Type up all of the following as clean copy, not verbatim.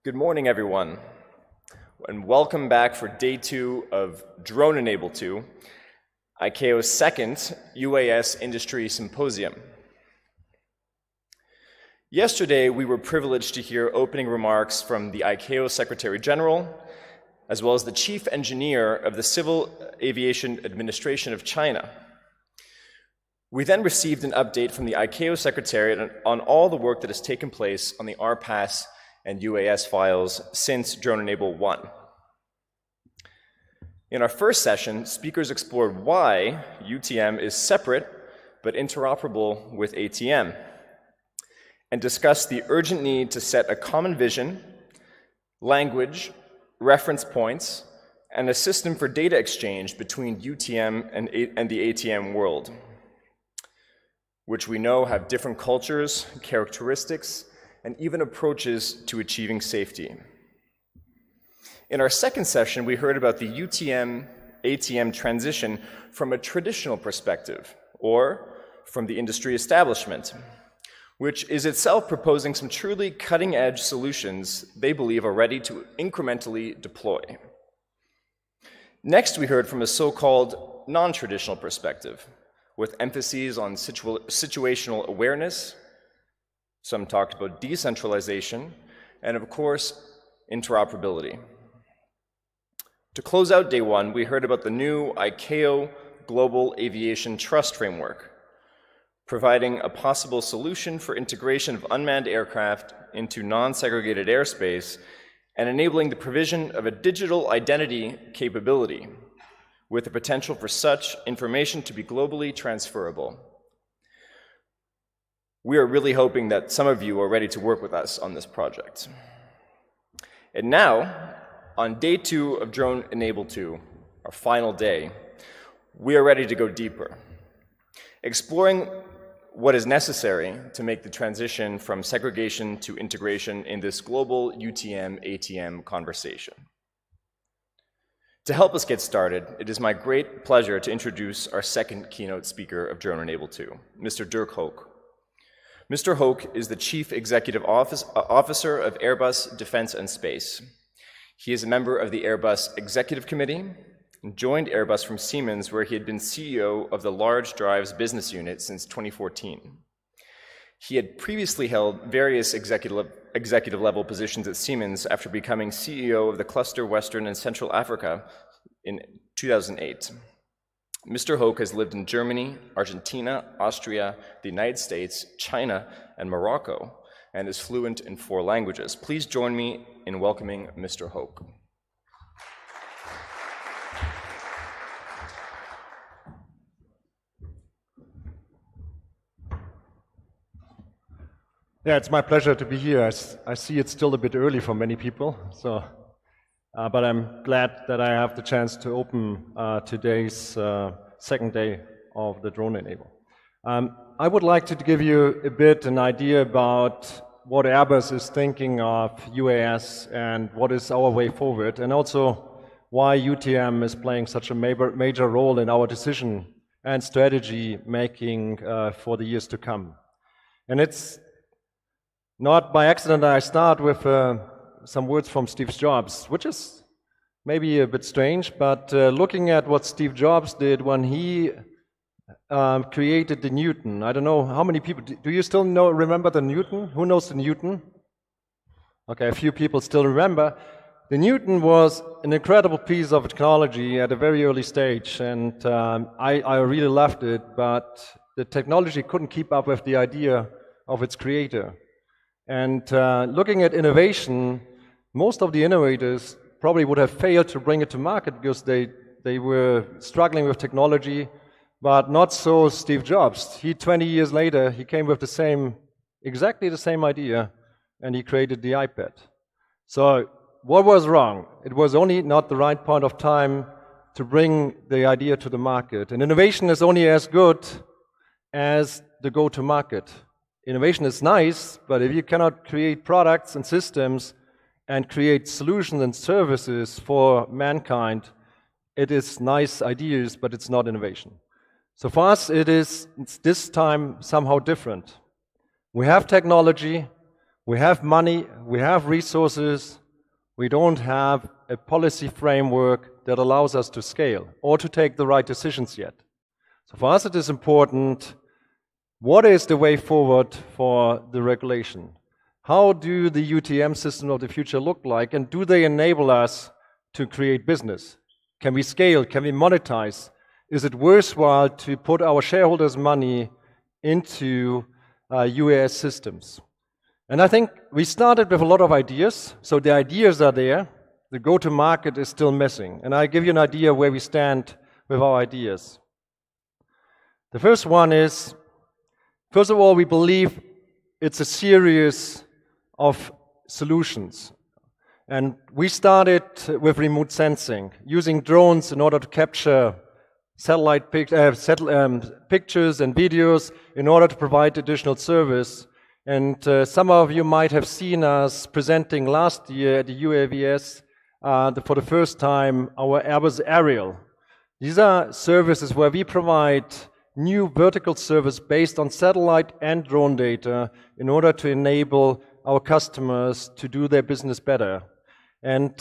Good morning, everyone, and welcome back for day 2 of Drone Enable 2, ICAO's second UAS Industry Symposium. Yesterday, we were privileged to hear opening remarks from the ICAO Secretary General, as well as the Chief Engineer of the Civil Aviation Administration of China. We then received an update from the ICAO Secretariat on all the work that has taken place on the RPAS and UAS files since Drone Enable 1. In our first session, speakers explored why UTM is separate but interoperable with ATM, and discussed the urgent need to set a common vision, language, reference points, and a system for data exchange between UTM and the ATM world, which we know have different cultures, characteristics, and even approaches to achieving safety. In our second session, we heard about the UTM-ATM transition from a traditional perspective, or from the industry establishment, which is itself proposing some truly cutting-edge solutions they believe are ready to incrementally deploy. Next, we heard from a so-called non-traditional perspective, with emphases on situational awareness. Some talked about decentralization, and of course, interoperability. To close out day 1, we heard about the new ICAO Global Aviation Trust Framework, providing a possible solution for integration of unmanned aircraft into non-segregated airspace and enabling the provision of a digital identity capability with the potential for such information to be globally transferable. We are really hoping that some of you are ready to work with us on this project. And now, on day 2 of Drone Enable 2, our final day, we are ready to go deeper, exploring what is necessary to make the transition from segregation to integration in this global UTM-ATM conversation. To help us get started, it is my great pleasure to introduce our second keynote speaker of Drone Enable 2, Mr. Dirk Hoke. Mr. Hoke is the Chief Executive Officer of Airbus Defence and Space. He is a member of the Airbus Executive Committee and joined Airbus from Siemens, where he had been CEO of the Large Drives business unit since 2014. He had previously held various executive level positions at Siemens after becoming CEO of the Cluster Western and Central Africa in 2008. Mr. Hoke has lived in Germany, Argentina, Austria, the United States, China, and Morocco, and is fluent in 4 languages. Please join me in welcoming Mr. Hoke. Yeah, it's my pleasure to be here. I see it's still a bit early for many people, but I'm glad that I have the chance to open today's second day of the Drone Enable. I would like to give you a bit an idea about what Airbus is thinking of UAS and what is our way forward, and also why UTM is playing such a major role in our decision and strategy making for the years to come. And it's not by accident that I start with some words from Steve Jobs, which is maybe a bit strange, but looking at what Steve Jobs did when he created the Newton. I don't know how many people, do you still remember the Newton? Who knows the Newton? Okay, a few people still remember. The Newton was an incredible piece of technology at a very early stage, and I really loved it, but the technology couldn't keep up with the idea of its creator. And looking at innovation, most of the innovators probably would have failed to bring it to market because they were struggling with technology, but not so Steve Jobs. 20 years later, he came with exactly the same idea, and he created the iPad. So what was wrong? It was only not the right point of time to bring the idea to the market. And innovation is only as good as the go-to-market. Innovation is nice, but if you cannot create products and systems and create solutions and services for mankind, it is nice ideas, but it's not innovation. So for us, it's this time somehow different. We have technology, We have money, we have resources, we don't have a policy framework that allows us to scale or to take the right decisions yet. So for us it is important, what is the way forward for the regulation? How do the UTM system of the future look like, and do they enable us to create business? Can we scale? Can we monetize? Is it worthwhile to put our shareholders' money into UAS systems? And I think we started with a lot of ideas, so the ideas are there. The go-to-market is still missing, and I give you an idea where we stand with our ideas. The first one is, first of all, we believe it's a series of solutions. And we started with remote sensing, using drones in order to capture satellite pictures and videos in order to provide additional service. And some of you might have seen us presenting last year at the UAVS for the first time our Airbus Aerial. These are services where we provide new vertical service based on satellite and drone data in order to enable our customers to do their business better. And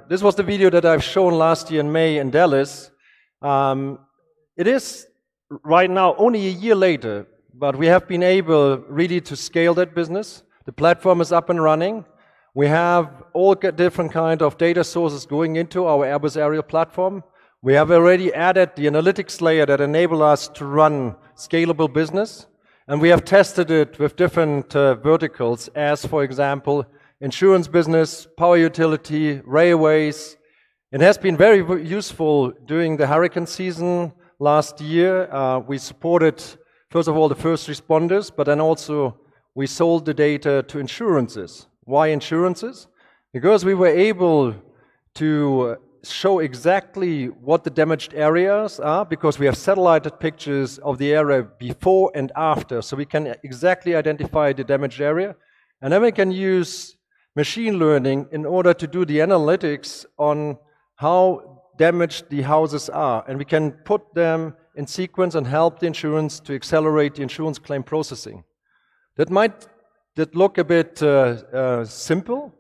this was the video that I've shown last year in May in Dallas. It is right now only a year later, but we have been able really to scale that business. The platform is up and running. We have all different kind of data sources going into our Airbus Aerial platform. We have already added the analytics layer that enable us to run scalable business. And we have tested it with different verticals, as for example, insurance business, power utility, railways. It has been very useful during the hurricane season last year. We supported, first of all, the first responders, but then also we sold the data to insurances. Why insurances? Because we were able to show exactly what the damaged areas are, because we have satellite pictures of the area before and after, so we can exactly identify the damaged area. And then we can use machine learning in order to do the analytics on how damaged the houses are. And we can put them in sequence and help the insurance to accelerate the insurance claim processing. That might look a bit simple,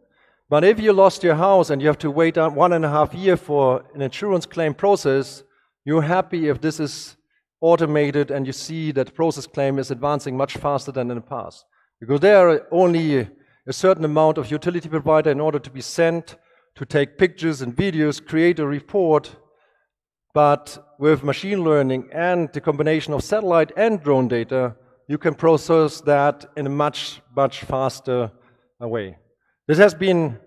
but if you lost your house and you have to wait 1.5 years for an insurance claim process, you're happy if this is automated and you see that process claim is advancing much faster than in the past. Because there are only a certain amount of utility provider in order to be sent to take pictures and videos, create a report. But with machine learning and the combination of satellite and drone data, you can process that in a much, much faster way. This has been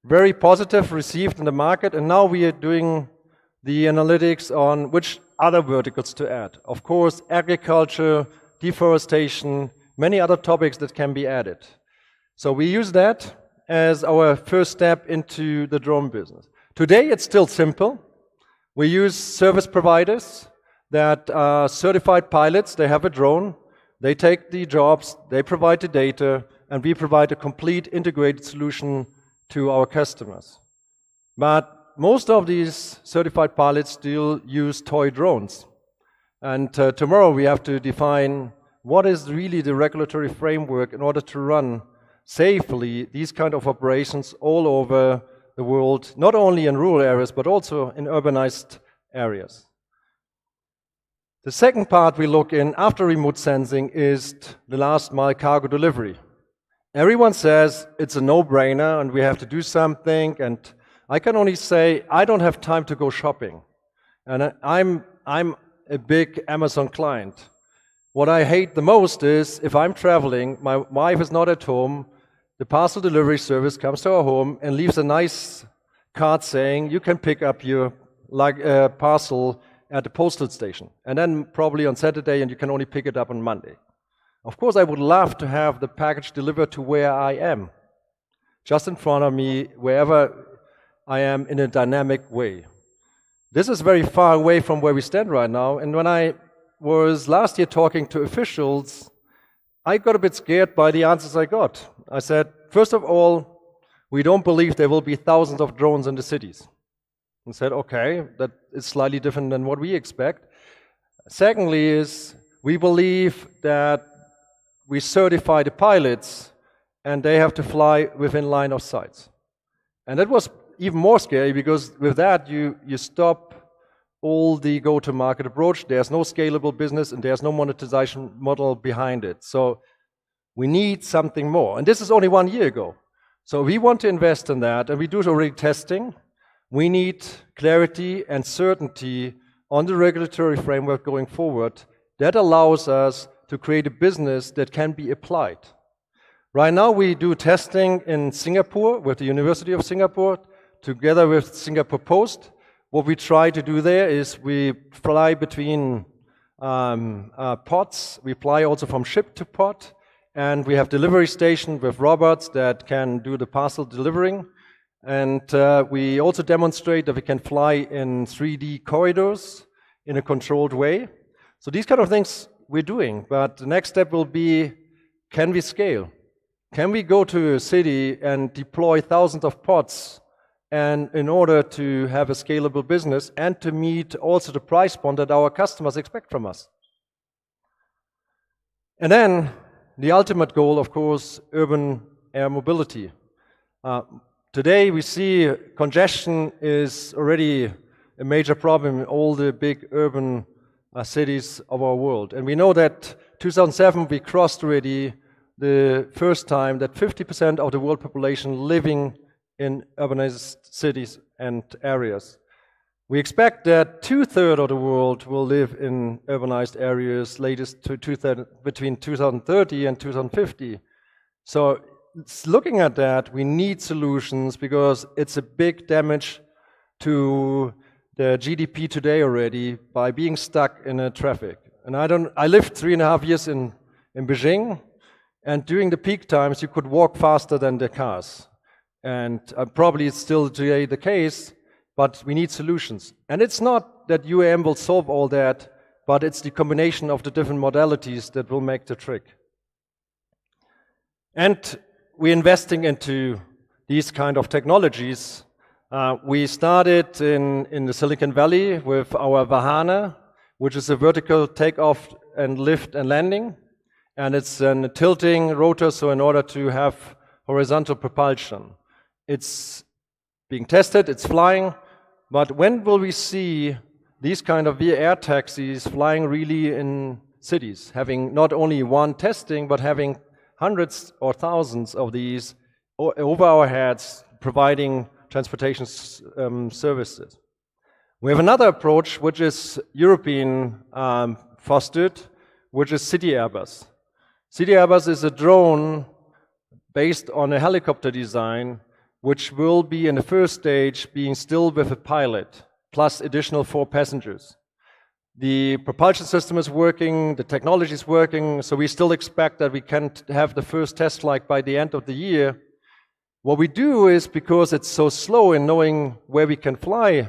very positive received in the market, and now we are doing the analytics on which other verticals to add. Of course, agriculture, deforestation, many other topics that can be added. So we use that as our first step into the drone business. Today it's still simple. We use service providers that are certified pilots. They have a drone, they take the jobs, they provide the data, and we provide a complete integrated solution to our customers. But most of these certified pilots still use toy drones. And tomorrow we have to define what is really the regulatory framework in order to run safely these kind of operations all over the world, not only in rural areas, but also in urbanized areas. The second part we look in after remote sensing is the last mile cargo delivery. Everyone says it's a no-brainer and we have to do something, and I can only say I don't have time to go shopping. And I'm a big Amazon client. What I hate the most is if I'm traveling, my wife is not at home, the parcel delivery service comes to our home and leaves a nice card saying you can pick up your parcel at the postal station, and then probably on Saturday, and you can only pick it up on Monday. Of course, I would love to have the package delivered to where I am, just in front of me, wherever I am, in a dynamic way. This is very far away from where we stand right now, and when I was last year talking to officials, I got a bit scared by the answers I got. I said, first of all, we don't believe there will be thousands of drones in the cities. And said, okay, that is slightly different than what we expect. Secondly is, we believe that we certify the pilots and they have to fly within line of sight. And that was even more scary because with that you stop all the go-to-market approach. There's no scalable business and there's no monetization model behind it. So we need something more. And this is only 1 year ago. So we want to invest in that, and we do already testing. We need clarity and certainty on the regulatory framework going forward that allows us to create a business that can be applied. Right now we do testing in Singapore with the University of Singapore together with Singapore Post. What we try to do there is we fly between pods. We fly also from ship to pod. And we have delivery station with robots that can do the parcel delivering. And we also demonstrate that we can fly in 3D corridors in a controlled way. So these kind of things we're doing. But the next step will be, can we scale? Can we go to a city and deploy thousands of pods and in order to have a scalable business and to meet also the price point that our customers expect from us? And then the ultimate goal, of course, urban air mobility. Today we see congestion is already a major problem in all the big urban cities of our world. And we know that 2007 we crossed already the first time that 50% of the world population living in urbanized cities and areas. We expect that 2/3 of the world will live in urbanized areas latest to between 2030 and 2050. So looking at that, we need solutions because it's a big damage to the GDP today already by being stuck in a traffic. And I lived 3.5 years in Beijing, and during the peak times you could walk faster than the cars. And probably it's still today the case. But we need solutions. And it's not that UAM will solve all that, but it's the combination of the different modalities that will make the trick. And we're investing into these kind of technologies. We started in the Silicon Valley with our Vahana, which is a vertical takeoff and lift and landing. And it's a tilting rotor, so in order to have horizontal propulsion. It's being tested, it's flying. But when will we see these kind of air taxis flying really in cities, having not only one testing, but having hundreds or thousands of these over our heads, providing transportation services? We have another approach, which is European fostered, which is City Airbus. City Airbus is a drone based on a helicopter design, which will be in the first stage being still with a pilot, plus additional 4 passengers. The propulsion system is working, the technology is working, so we still expect that we can have the first test flight by the end of the year. What we do is, because it's so slow in knowing where we can fly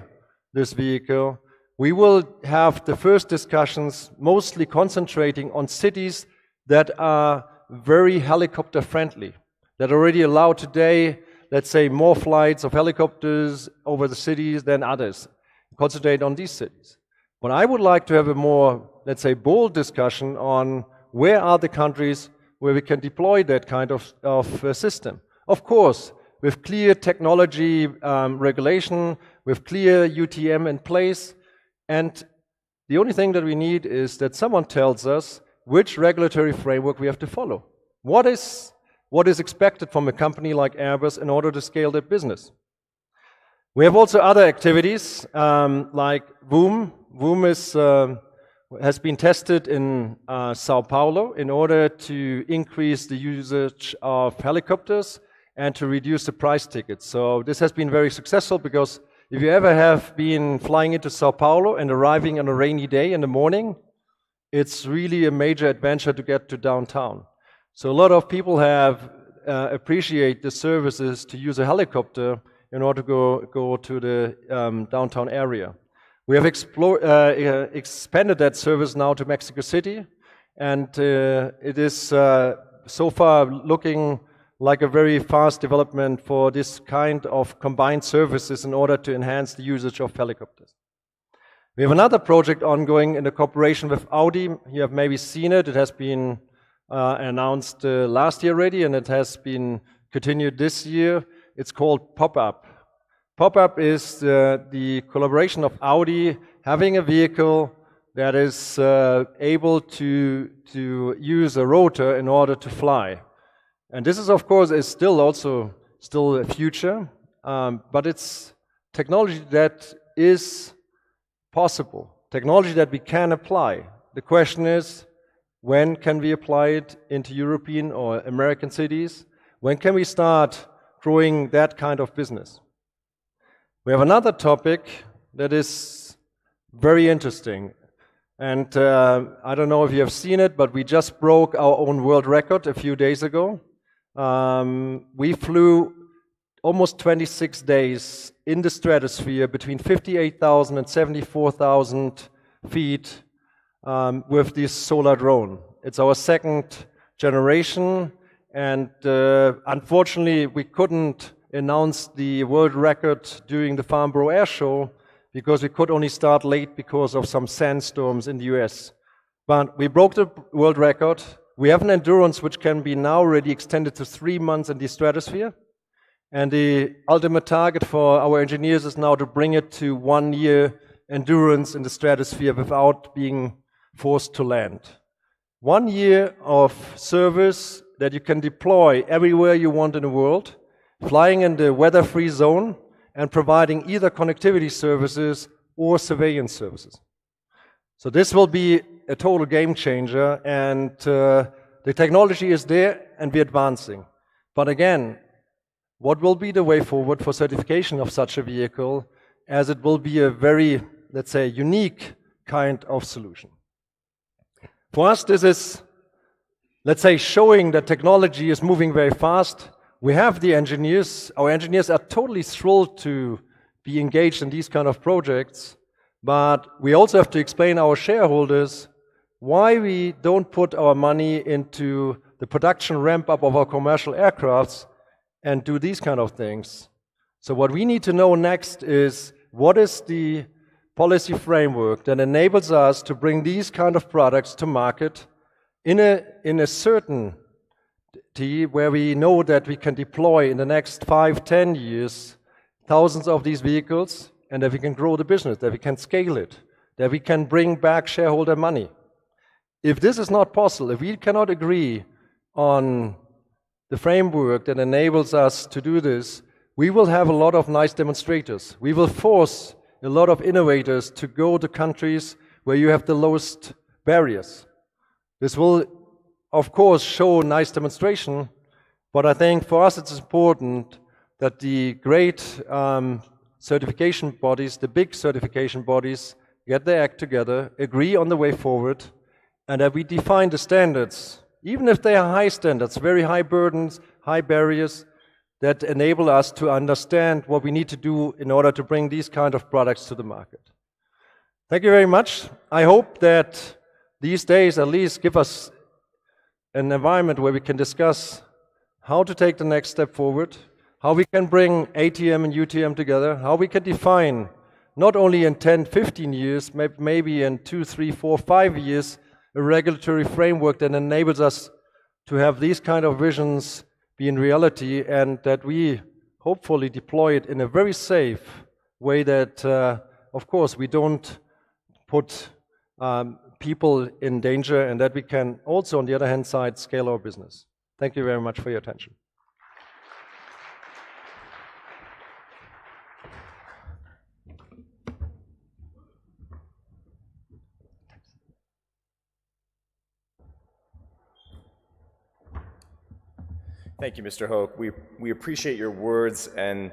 this vehicle, we will have the first discussions mostly concentrating on cities that are very helicopter friendly, that already allow today, let's say, more flights of helicopters over the cities than others. Concentrate on these cities. But I would like to have a more, let's say, bold discussion on where are the countries where we can deploy that kind of system. Of course, with clear technology regulation, with clear UTM in place, and the only thing that we need is that someone tells us which regulatory framework we have to follow. What is expected from a company like Airbus in order to scale their business? We have also other activities like Baum. Baum has been tested in Sao Paulo in order to increase the usage of helicopters and to reduce the price tickets. So this has been very successful because if you ever have been flying into Sao Paulo and arriving on a rainy day in the morning, it's really a major adventure to get to downtown. So a lot of people have appreciate the services to use a helicopter in order to go to the downtown area. We have expanded that service now to Mexico City, and it is so far looking like a very fast development for this kind of combined services in order to enhance the usage of helicopters. We have another project ongoing in a cooperation with Audi. You have maybe seen it. It has been announced last year already, and it has been continued this year. It's called Pop-Up. Pop-Up is the collaboration of Audi having a vehicle that is able to use a rotor in order to fly. And this is, of course, still a future, but it's technology that is possible, technology that we can apply. The question is, when can we apply it into European or American cities? When can we start growing that kind of business? We have another topic that is very interesting. And I don't know if you have seen it, but we just broke our own world record a few days ago. We flew almost 26 days in the stratosphere between 58,000 and 74,000 feet with this solar drone. It's our second generation, and unfortunately we couldn't announce the world record during the Farnborough Air Show because we could only start late because of some sandstorms in the US. But we broke the world record. We have an endurance which can be now already extended to 3 months in the stratosphere. And the ultimate target for our engineers is now to bring it to 1 year endurance in the stratosphere without being forced to land. 1 year of service that you can deploy everywhere you want in the world, flying in the weather-free zone and providing either connectivity services or surveillance services. So this will be a total game changer, and the technology is there and we're advancing. But again, what will be the way forward for certification of such a vehicle, as it will be a very, let's say, unique kind of solution. For us, this is, let's say, showing that technology is moving very fast. We have the engineers. Our engineers are totally thrilled to be engaged in these kind of projects, but we also have to explain our shareholders why we don't put our money into the production ramp-up of our commercial aircrafts and do these kind of things. So what we need to know next is, what is the policy framework that enables us to bring these kind of products to market in a certainty where we know that we can deploy in the next 5-10 years thousands of these vehicles, and that we can grow the business, that we can scale it, that we can bring back shareholder money. If this is not possible, if we cannot agree on the framework that enables us to do this, we will have a lot of nice demonstrators. We will force a lot of innovators to go to countries where you have the lowest barriers. This will, of course, show nice demonstration, but I think for us it's important that the great certification bodies, the big certification bodies, get their act together, agree on the way forward, and that we define the standards, even if they are high standards, very high burdens, high barriers, that enable us to understand what we need to do in order to bring these kind of products to the market. Thank you very much. I hope that these days at least give us an environment where we can discuss how to take the next step forward, how we can bring ATM and UTM together, how we can define, not only in 10, 15 years, maybe in 2, 3, 4, 5 years, a regulatory framework that enables us to have these kind of visions be in reality, and that we hopefully deploy it in a very safe way that, of course, we don't put people in danger, and that we can also, on the other hand side, scale our business. Thank you very much for your attention. Thank you, Mr. Hoke. We appreciate your words and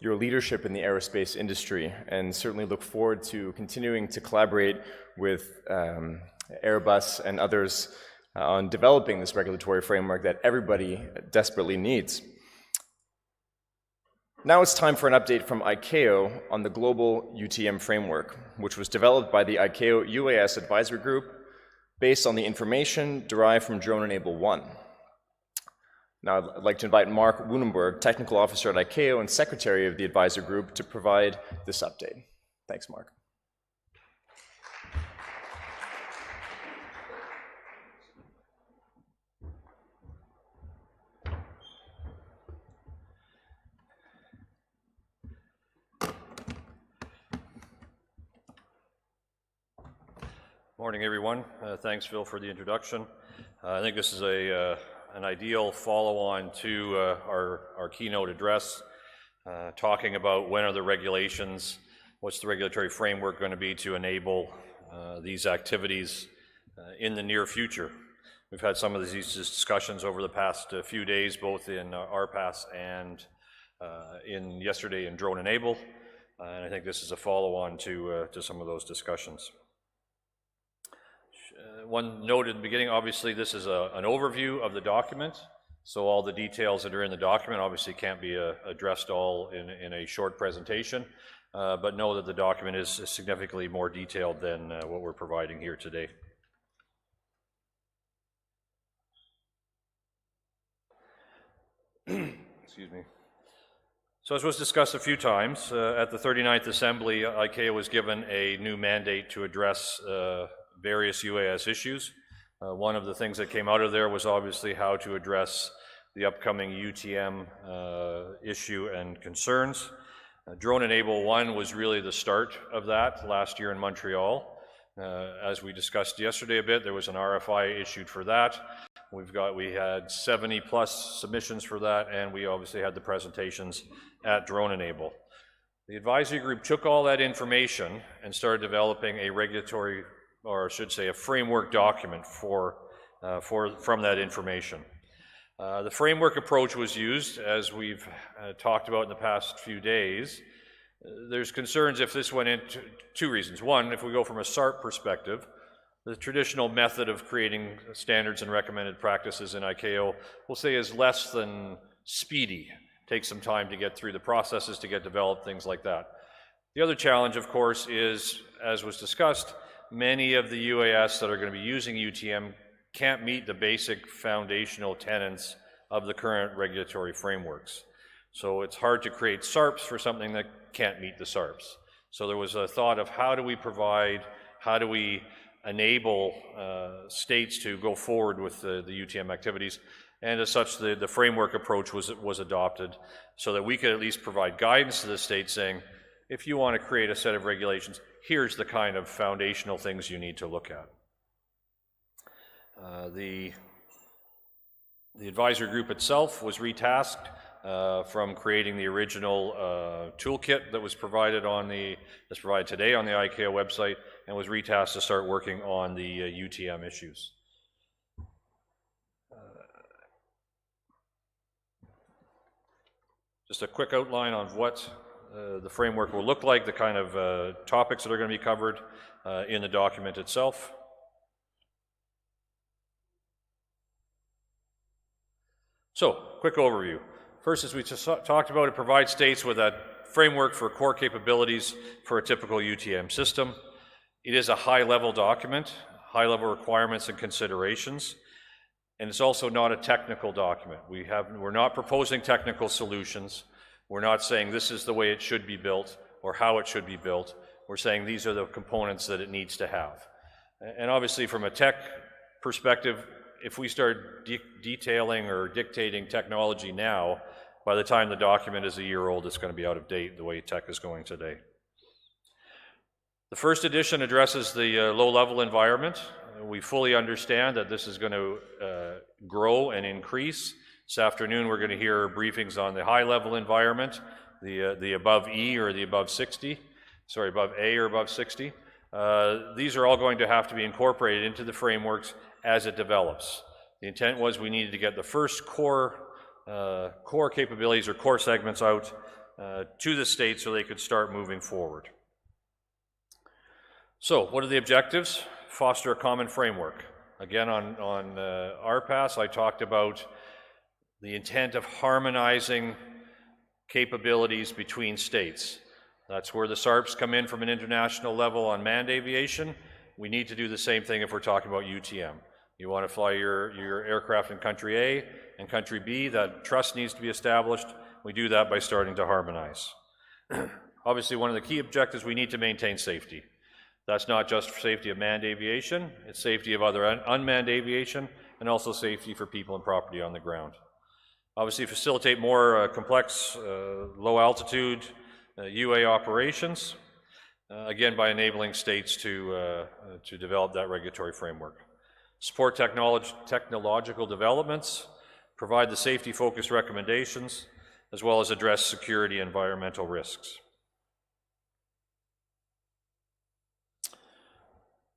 your leadership in the aerospace industry, and certainly look forward to continuing to collaborate with Airbus and others on developing this regulatory framework that everybody desperately needs. Now it's time for an update from ICAO on the global UTM framework, which was developed by the ICAO UAS Advisory Group based on the information derived from Drone Enable 1. Now I'd like to invite Mark Wuennenberg, Technical Officer at ICAO and Secretary of the Advisory Group, to provide this update. Thanks, Mark. Morning, everyone. Thanks, Phil, for the introduction. I think this is an ideal follow-on to our keynote address, talking about when are the regulations, what's the regulatory framework going to be to enable these activities in the near future. We've had some of these discussions over the past few days, both in RPAS and yesterday in Drone Enable, and I think this is a follow-on to some of those discussions. One note at the beginning, obviously this is an overview of the document, so all the details that are in the document obviously can't be addressed all in a short presentation, but know that the document is significantly more detailed than what we're providing here today. Excuse me. So as was discussed a few times, at the 39th Assembly, ICAO was given a new mandate to address various UAS issues. One of the things that came out of there was obviously how to address the upcoming UTM issue and concerns. Drone Enable 1 was really the start of that last year in Montreal. As we discussed yesterday a bit, there was an RFI issued for that. We had 70 plus submissions for that, and we obviously had the presentations at Drone Enable. The advisory group took all that information and started developing a regulatory, or I should say a framework document from that information. The framework approach was used, as we've talked about in the past few days. There's concerns if this went into two reasons. One, if we go from a SARP perspective, the traditional method of creating standards and recommended practices in ICAO, we'll say, is less than speedy. Takes some time to get through the processes to get developed, things like that. The other challenge, of course, is, as was discussed, many of the UAS that are going to be using UTM can't meet the basic foundational tenets of the current regulatory frameworks. So it's hard to create SARPs for something that can't meet the SARPs. So there was a thought of how do we enable states to go forward with the UTM activities, and as such the framework approach was adopted so that we could at least provide guidance to the state saying, if you want to create a set of regulations, here's the kind of foundational things you need to look at. The advisory group itself was retasked from creating the original toolkit that was provided that's provided today on the ICAO website, and was retasked to start working on the UTM issues. Just a quick outline on what the framework will look like, the kind of topics that are going to be covered in the document itself. So, quick overview. First, as we just talked about, it provides states with a framework for core capabilities for a typical UTM system. It is a high-level document, high-level requirements and considerations, and it's also not a technical document. We're not proposing technical solutions. We're not saying this is the way it should be built or how it should be built. We're saying these are the components that it needs to have. And obviously from a tech perspective, if we start detailing or dictating technology now, by the time the document is a year old, it's going to be out of date the way tech is going today. The first edition addresses the low-level environment. We fully understand that this is going to grow and increase. This afternoon we're going to hear briefings on the high-level environment, the above E or the above 60, sorry, above A or above 60. These are all going to have to be incorporated into the frameworks as it develops. The intent was we needed to get the first core capabilities or core segments out to the state so they could start moving forward. So, what are the objectives? Foster a common framework. Again, on RPAS, I talked about the intent of harmonizing capabilities between states. That's where the SARPs come in from an international level on manned aviation. We need to do the same thing if we're talking about UTM. You want to fly your aircraft in country A and country B, that trust needs to be established. We do that by starting to harmonize. Obviously, one of the key objectives, we need to maintain safety. That's not just safety of manned aviation, it's safety of other unmanned aviation, and also safety for people and property on the ground. Obviously, facilitate more complex, low altitude UA operations. again by enabling states to develop that regulatory framework. Support technological developments, provide the safety-focused recommendations, as well as address security and environmental risks.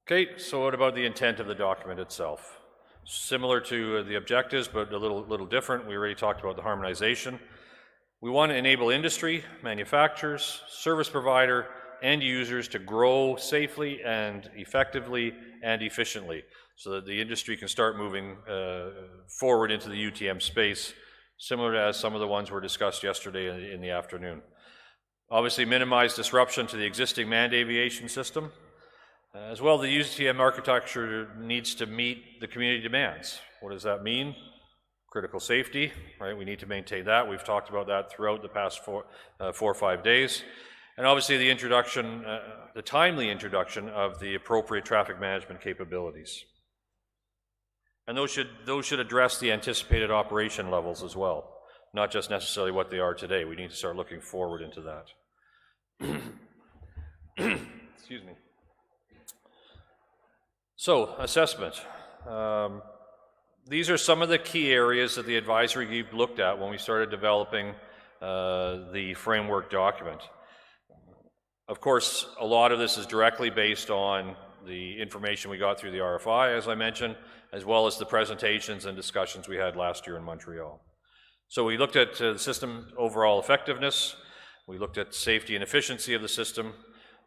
Okay, so what about the intent of the document itself? Similar to the objectives, but a little different. We already talked about the harmonization. We want to enable industry, manufacturers, service provider, end users to grow safely and effectively and efficiently so that the industry can start moving forward into the UTM space, similar to as some of the ones were discussed yesterday in the afternoon. Obviously, minimize disruption to the existing manned aviation system. As well, the UTM architecture needs to meet the community demands. What does that mean? Critical safety, right? We need to maintain that. We've talked about that throughout the past 4 or 5 days. And obviously the introduction, the timely introduction of the appropriate traffic management capabilities. And those should address the anticipated operation levels as well, not just necessarily what they are today. We need to start looking forward into that. Excuse me. So, assessment. These are some of the key areas that the advisory group looked at when we started developing the framework document. Of course, a lot of this is directly based on the information we got through the RFI, as I mentioned, as well as the presentations and discussions we had last year in Montreal. So we looked at the system overall effectiveness, we looked at safety and efficiency of the system,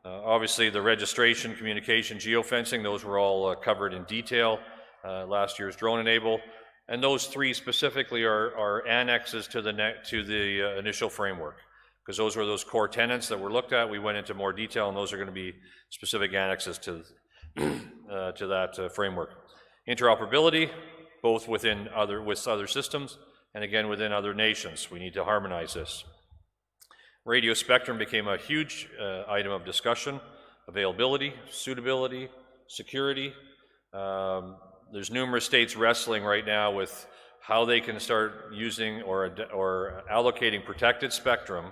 obviously the registration, communication, geofencing, those were all covered in detail last year's Drone Enable, and those 3 specifically are annexes to the initial framework, because those were those core tenets that were looked at. We went into more detail, and those are going to be specific annexes to that framework. Interoperability, both with other systems, and again within other nations. We need to harmonize this. Radio spectrum became a huge item of discussion. Availability, suitability, security. There's numerous states wrestling right now with how they can start using or allocating protected spectrum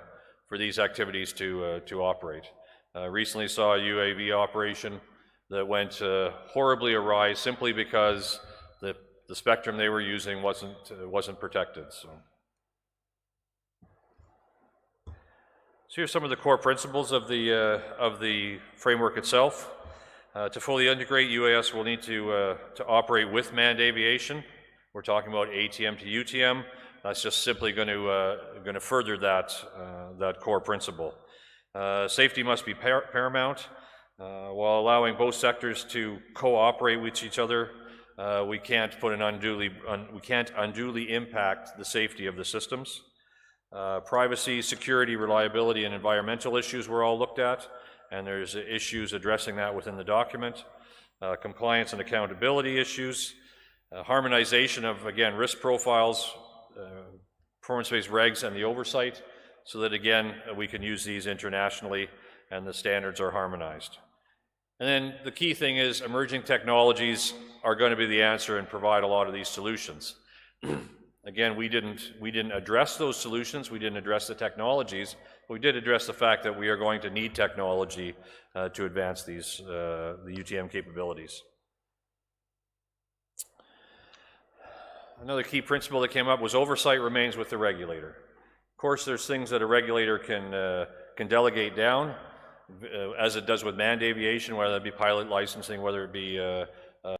for these activities to operate. Recently saw a UAV operation that went horribly awry simply because the spectrum they were using wasn't protected. So here's some of the core principles of the framework itself. To fully integrate, UAS will need to operate with manned aviation. We're talking about ATM to UTM. That's just simply going to further that core principle. Safety must be paramount. While allowing both sectors to cooperate with each other, we can't unduly impact the safety of the systems. Privacy, security, reliability, and environmental issues were all looked at, and there's issues addressing that within the document. Compliance and accountability issues, harmonization of, again, risk profiles, performance-based regs, and the oversight, so that, again, we can use these internationally and the standards are harmonized. And then the key thing is emerging technologies are going to be the answer and provide a lot of these solutions. Again, we didn't address those solutions, we didn't address the technologies, but we did address the fact that we are going to need technology to advance the UTM capabilities. Another key principle that came up was oversight remains with the regulator. Of course, there's things that a regulator can delegate down, as it does with manned aviation, whether it be pilot licensing, whether it be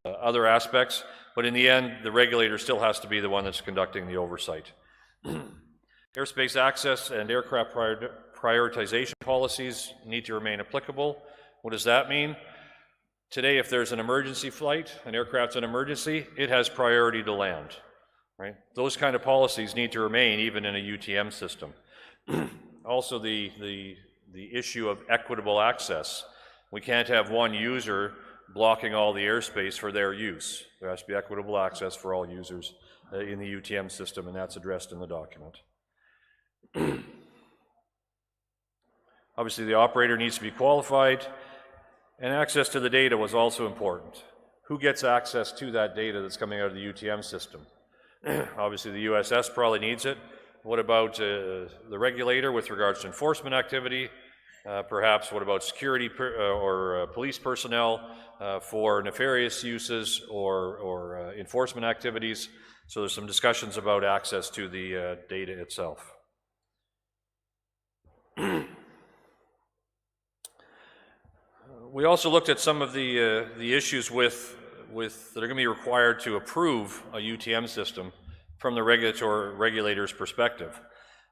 other aspects, but in the end, the regulator still has to be the one that's conducting the oversight. Airspace access and aircraft prioritization policies need to remain applicable. What does that mean? Today, if there's an emergency flight, an aircraft's an emergency, it has priority to land, right? Those kind of policies need to remain even in a UTM system. Also, the issue of equitable access. We can't have one user blocking all the airspace for their use. There has to be equitable access for all users in the UTM system, and that's addressed in the document. Obviously, the operator needs to be qualified, and access to the data was also important. Who gets access to that data that's coming out of the UTM system? Obviously, the USS probably needs it. What about the regulator with regards to enforcement activity? Perhaps what about security or police personnel for nefarious uses or enforcement activities? So there's some discussions about access to the data itself. We also looked at some of the issues that are going to be required to approve a UTM system from the regulator's perspective.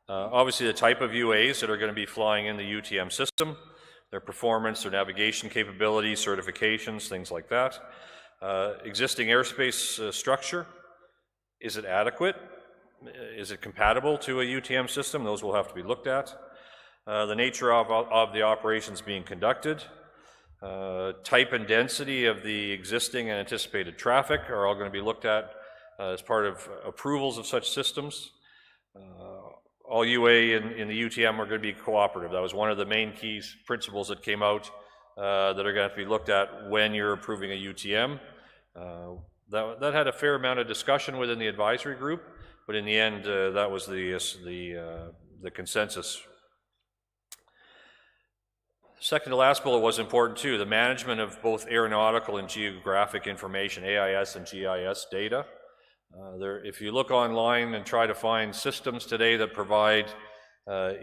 Obviously, the type of UAs that are going to be flying in the UTM system, their performance, their navigation capabilities, certifications, things like that. Existing airspace structure, is it adequate? Is it compatible to a UTM system? Those will have to be looked at. The nature of the operations being conducted, type and density of the existing and anticipated traffic are all going to be looked at as part of approvals of such systems. All UA in the UTM are going to be cooperative. That was one of the main key principles that came out that are going to have to be looked at when you're approving a UTM. That had a fair amount of discussion within the advisory group, but in the end, that was the consensus. Second to last bullet was important too, the management of both aeronautical and geographic information, AIS and GIS data. If you look online and try to find systems today that provide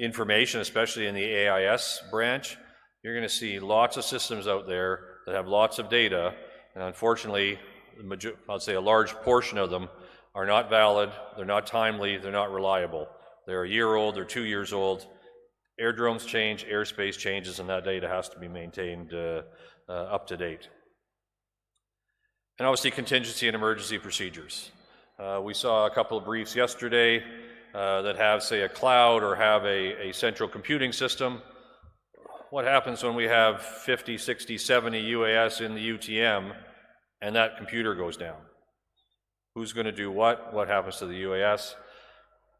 information, especially in the AIS branch, you're going to see lots of systems out there that have lots of data, and unfortunately, I'd say a large portion of them are not valid, they're not timely, they're not reliable. They're a year old, they're 2 years old. Airdromes change, airspace changes, and that data has to be maintained up to date. And obviously contingency and emergency procedures. We saw a couple of briefs yesterday that have, say, a cloud or have a central computing system. What happens when we have 50, 60, 70 UAS in the UTM and that computer goes down? Who's going to do what? What happens to the UAS?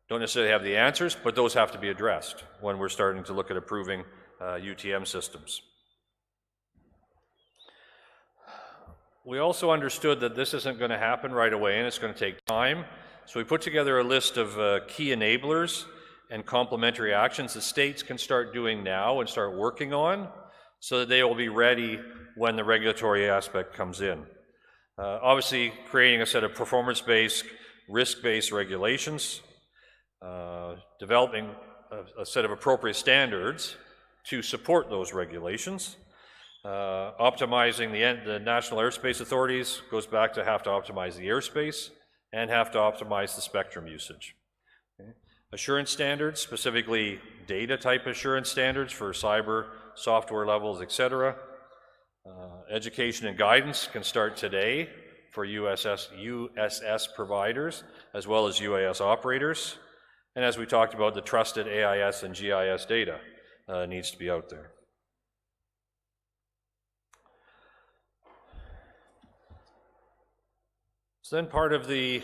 Don't necessarily have the answers, but those have to be addressed when we're starting to look at approving UTM systems. We also understood that this isn't going to happen right away and it's going to take time. So we put together a list of key enablers and complementary actions the states can start doing now and start working on so that they will be ready when the regulatory aspect comes in. Obviously, creating a set of performance-based, risk-based regulations, developing a set of appropriate standards to support those regulations. Optimizing the national airspace authorities goes back to have to optimize the airspace and have to optimize the spectrum usage. Okay. Assurance standards, specifically data type assurance standards for cyber, software levels, etc. Education and guidance can start today for USS providers as well as UAS operators. And as we talked about, the trusted AIS and GIS data needs to be out there. So then part of the,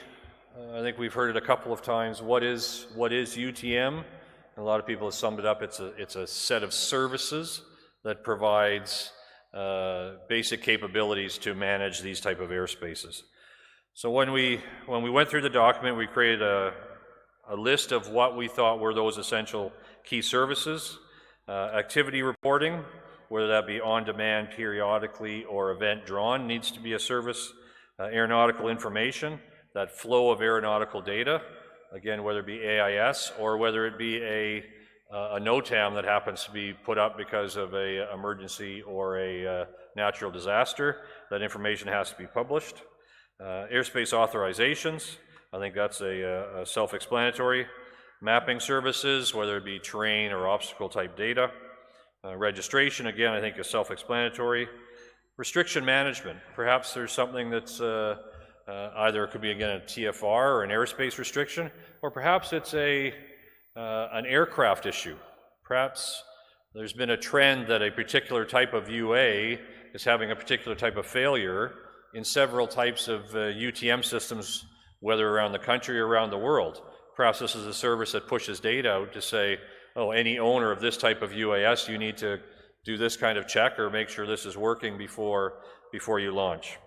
I think we've heard it a couple of times, what is UTM? And a lot of people have summed it up, it's a set of services that provides basic capabilities to manage these type of airspaces. So when we went through the document, we created a list of what we thought were those essential key services. Activity reporting, whether that be on demand, periodically, or event drawn, needs to be a service. Aeronautical information, that flow of aeronautical data, again, whether it be AIS or whether it be a NOTAM that happens to be put up because of an emergency or a natural disaster, that information has to be published. Airspace authorizations, I think that's a self-explanatory. Mapping services, whether it be terrain or obstacle type data. Registration, again, I think is self-explanatory. Restriction management, perhaps there's something that's either it could be, again, a TFR or an airspace restriction, or perhaps it's an aircraft issue. Perhaps there's been a trend that a particular type of UA is having a particular type of failure in several types of UTM systems, whether around the country or around the world. Perhaps this is a service that pushes data out to say, oh, any owner of this type of UAS, you need to do this kind of check or make sure this is working before you launch.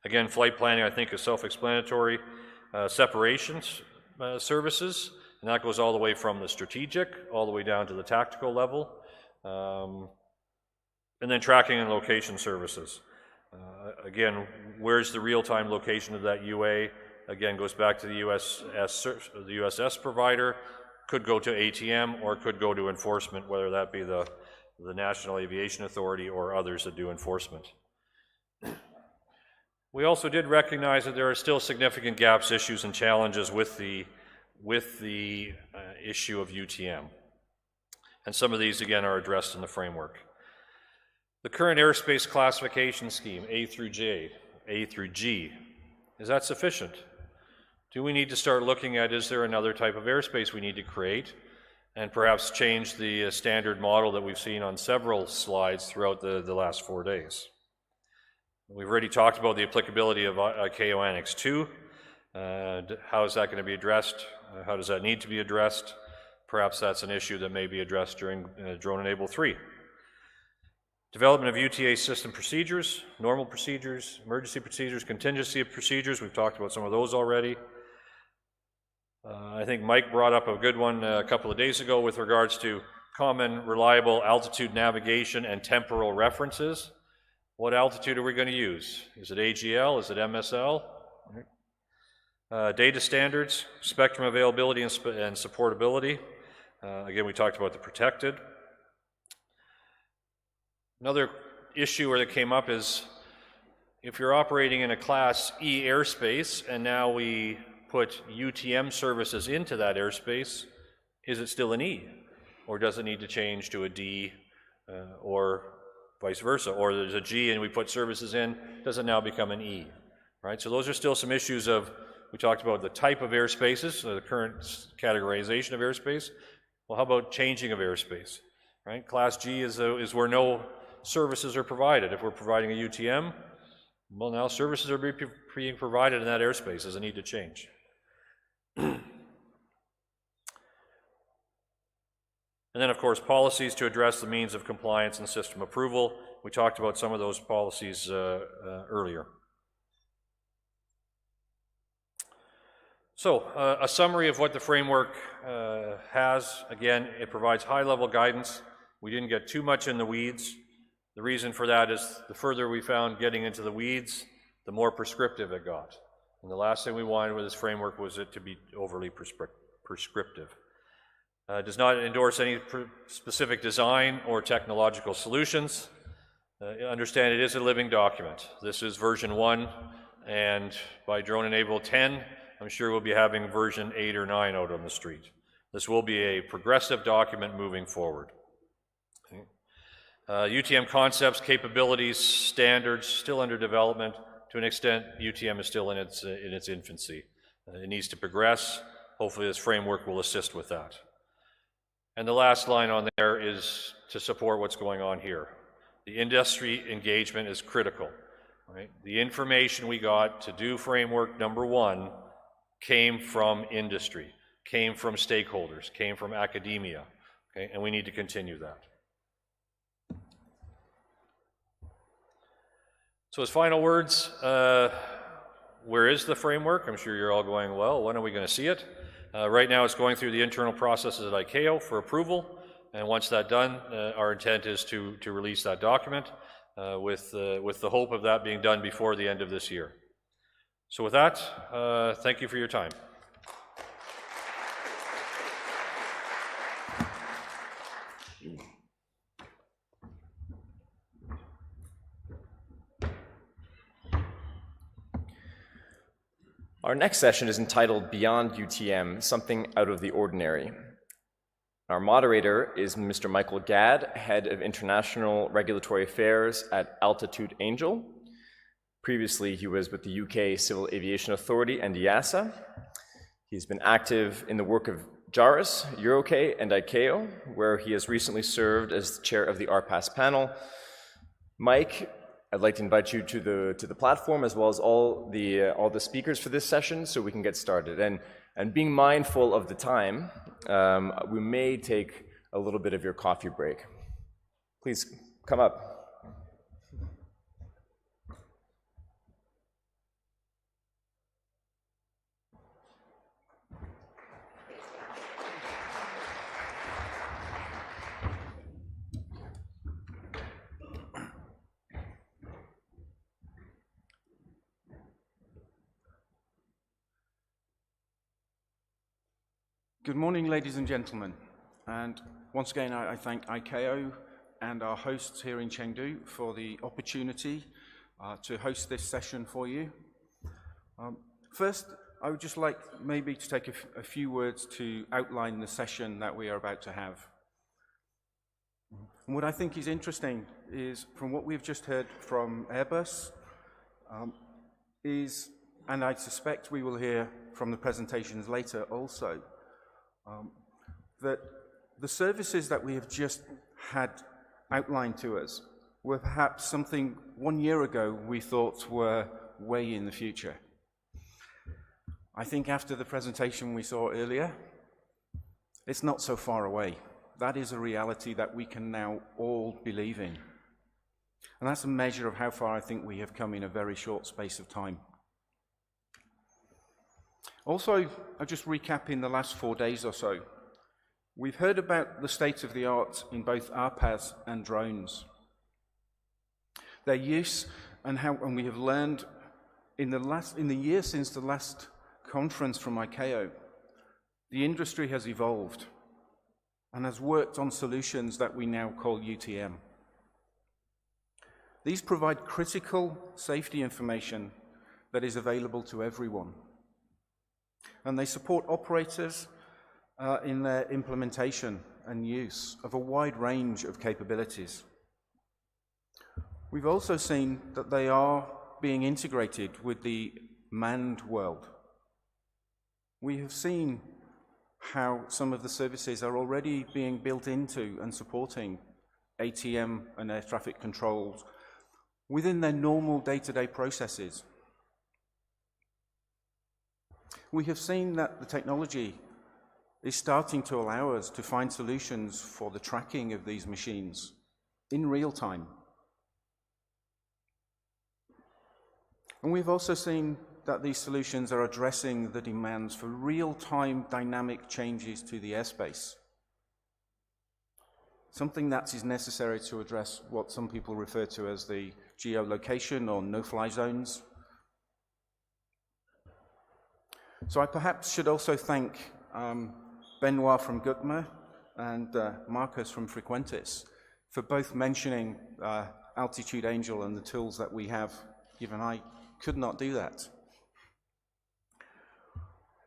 Again, flight planning, I think, is self-explanatory. Separations services, and that goes all the way from the strategic all the way down to the tactical level. And then tracking and location services. Again, where's the real-time location of that UA? Again, goes back to the USS provider, could go to ATM or could go to enforcement, whether that be the National Aviation Authority or others that do enforcement. We also did recognize that there are still significant gaps, issues, and challenges with the issue of UTM. And some of these, again, are addressed in the framework. The current airspace classification scheme, A through G, is that sufficient? Do we need to start looking at, is there another type of airspace we need to create, and perhaps change the standard model that we've seen on several slides throughout the last 4 days? We've already talked about the applicability of ICAO Annex 2. How is that going to be addressed? How does that need to be addressed? Perhaps that's an issue that may be addressed during Drone Enable 3. Development of UTA system procedures, normal procedures, emergency procedures, contingency procedures. We've talked about some of those already. I think Mike brought up a good one a couple of days ago with regards to common, reliable altitude navigation and temporal references. What altitude are we going to use? Is it AGL? Is it MSL? Data standards, spectrum availability and supportability. Again, we talked about the protected. Another issue that came up is if you're operating in a Class E airspace and now we put UTM services into that airspace, is it still an E? Or does it need to change to a D or vice versa? Or there's a G and we put services in, does it now become an E? Right? So those are still some issues of, we talked about the type of airspaces, the current categorization of airspace. Well, how about changing of airspace? Right? Class G is where no services are provided. If we're providing a UTM, well, now services are being provided in that airspace. Does it need to change? And then, of course, policies to address the means of compliance and system approval. We talked about some of those policies earlier. So, a summary of what the framework has. Again, it provides high-level guidance. We didn't get too much in the weeds. The reason for that is the further we found getting into the weeds, the more prescriptive it got. And the last thing we wanted with this framework was it to be overly prescriptive. It does not endorse any specific design or technological solutions. Understand it is a living document. This is version 1, and by Drone Enable 10, I'm sure we'll be having version 8 or 9 out on the street. This will be a progressive document moving forward. Okay. UTM concepts, capabilities, standards, still under development. To an extent, UTM is still in its infancy. It needs to progress. Hopefully this framework will assist with that. And the last line on there is to support what's going on here. The industry engagement is critical. Right? The information we got to do framework number 1 came from industry, came from stakeholders, came from academia, okay? And we need to continue that. So as final words, where is the framework? I'm sure you're all going, well, when are we going to see it? Right now it's going through the internal processes at ICAO for approval, and once that's done, our intent is to release that document with the hope of that being done before the end of this year. So with that, thank you for your time. Our next session is entitled Beyond UTM, Something Out of the Ordinary. Our moderator is Mr. Michael Gadd, Head of International Regulatory Affairs at Altitude Angel. Previously, he was with the UK Civil Aviation Authority and EASA. He's been active in the work of JARIS, EUROCAE, and ICAO, where he has recently served as the chair of the RPAS panel. Mike, I'd like to invite you to the platform, as well as all the speakers for this session, so we can get started. And being mindful of the time, we may take a little bit of your coffee break. Please come up. Good morning, ladies and gentlemen. And once again, I thank ICAO and our hosts here in Chengdu for the opportunity to host this session for you. First, I would just like maybe to take a few words to outline the session that we are about to have. And what I think is interesting is, from what we've just heard from Airbus, and I suspect we will hear from the presentations later also, that the services that we have just had outlined to us were perhaps something 1 year ago we thought were way in the future. I think after the presentation we saw earlier, it's not so far away. That is a reality that we can now all believe in. And that's a measure of how far I think we have come in a very short space of time. Also, I'll just recap in the last 4 days or so. We've heard about the state of the art in both RPAS and drones. Their use and we have learned in the year since the last conference from ICAO, the industry has evolved and has worked on solutions that we now call UTM. These provide critical safety information that is available to everyone. And they support operators in their implementation and use of a wide range of capabilities. We've also seen that they are being integrated with the manned world. We have seen how some of the services are already being built into and supporting ATM and air traffic controls within their normal day-to-day processes. We have seen that the technology is starting to allow us to find solutions for the tracking of these machines in real time. And we've also seen that these solutions are addressing the demands for real-time dynamic changes to the airspace. Something that is necessary to address what some people refer to as the geolocation or no-fly zones. So I perhaps should also thank Benoit from Gutmer and Marcus from Frequentis for both mentioning Altitude Angel and the tools that we have, given I could not do that.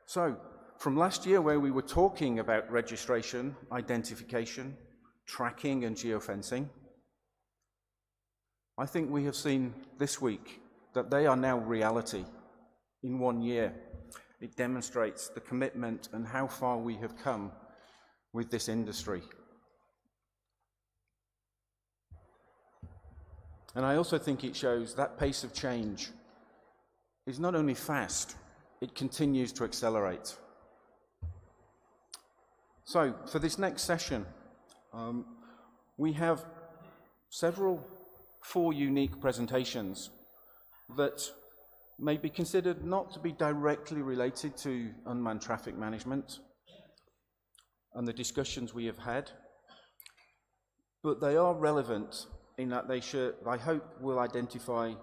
So, from last year where we were talking about registration, identification, tracking and geofencing, I think we have seen this week that they are now reality in 1 year. It demonstrates the commitment and how far we have come with this industry. And I also think it shows that pace of change is not only fast, it continues to accelerate. So, for this next session, we have 4 unique presentations that may be considered not to be directly related to unmanned traffic management and the discussions we have had, but they are relevant in that they should, I hope, will identify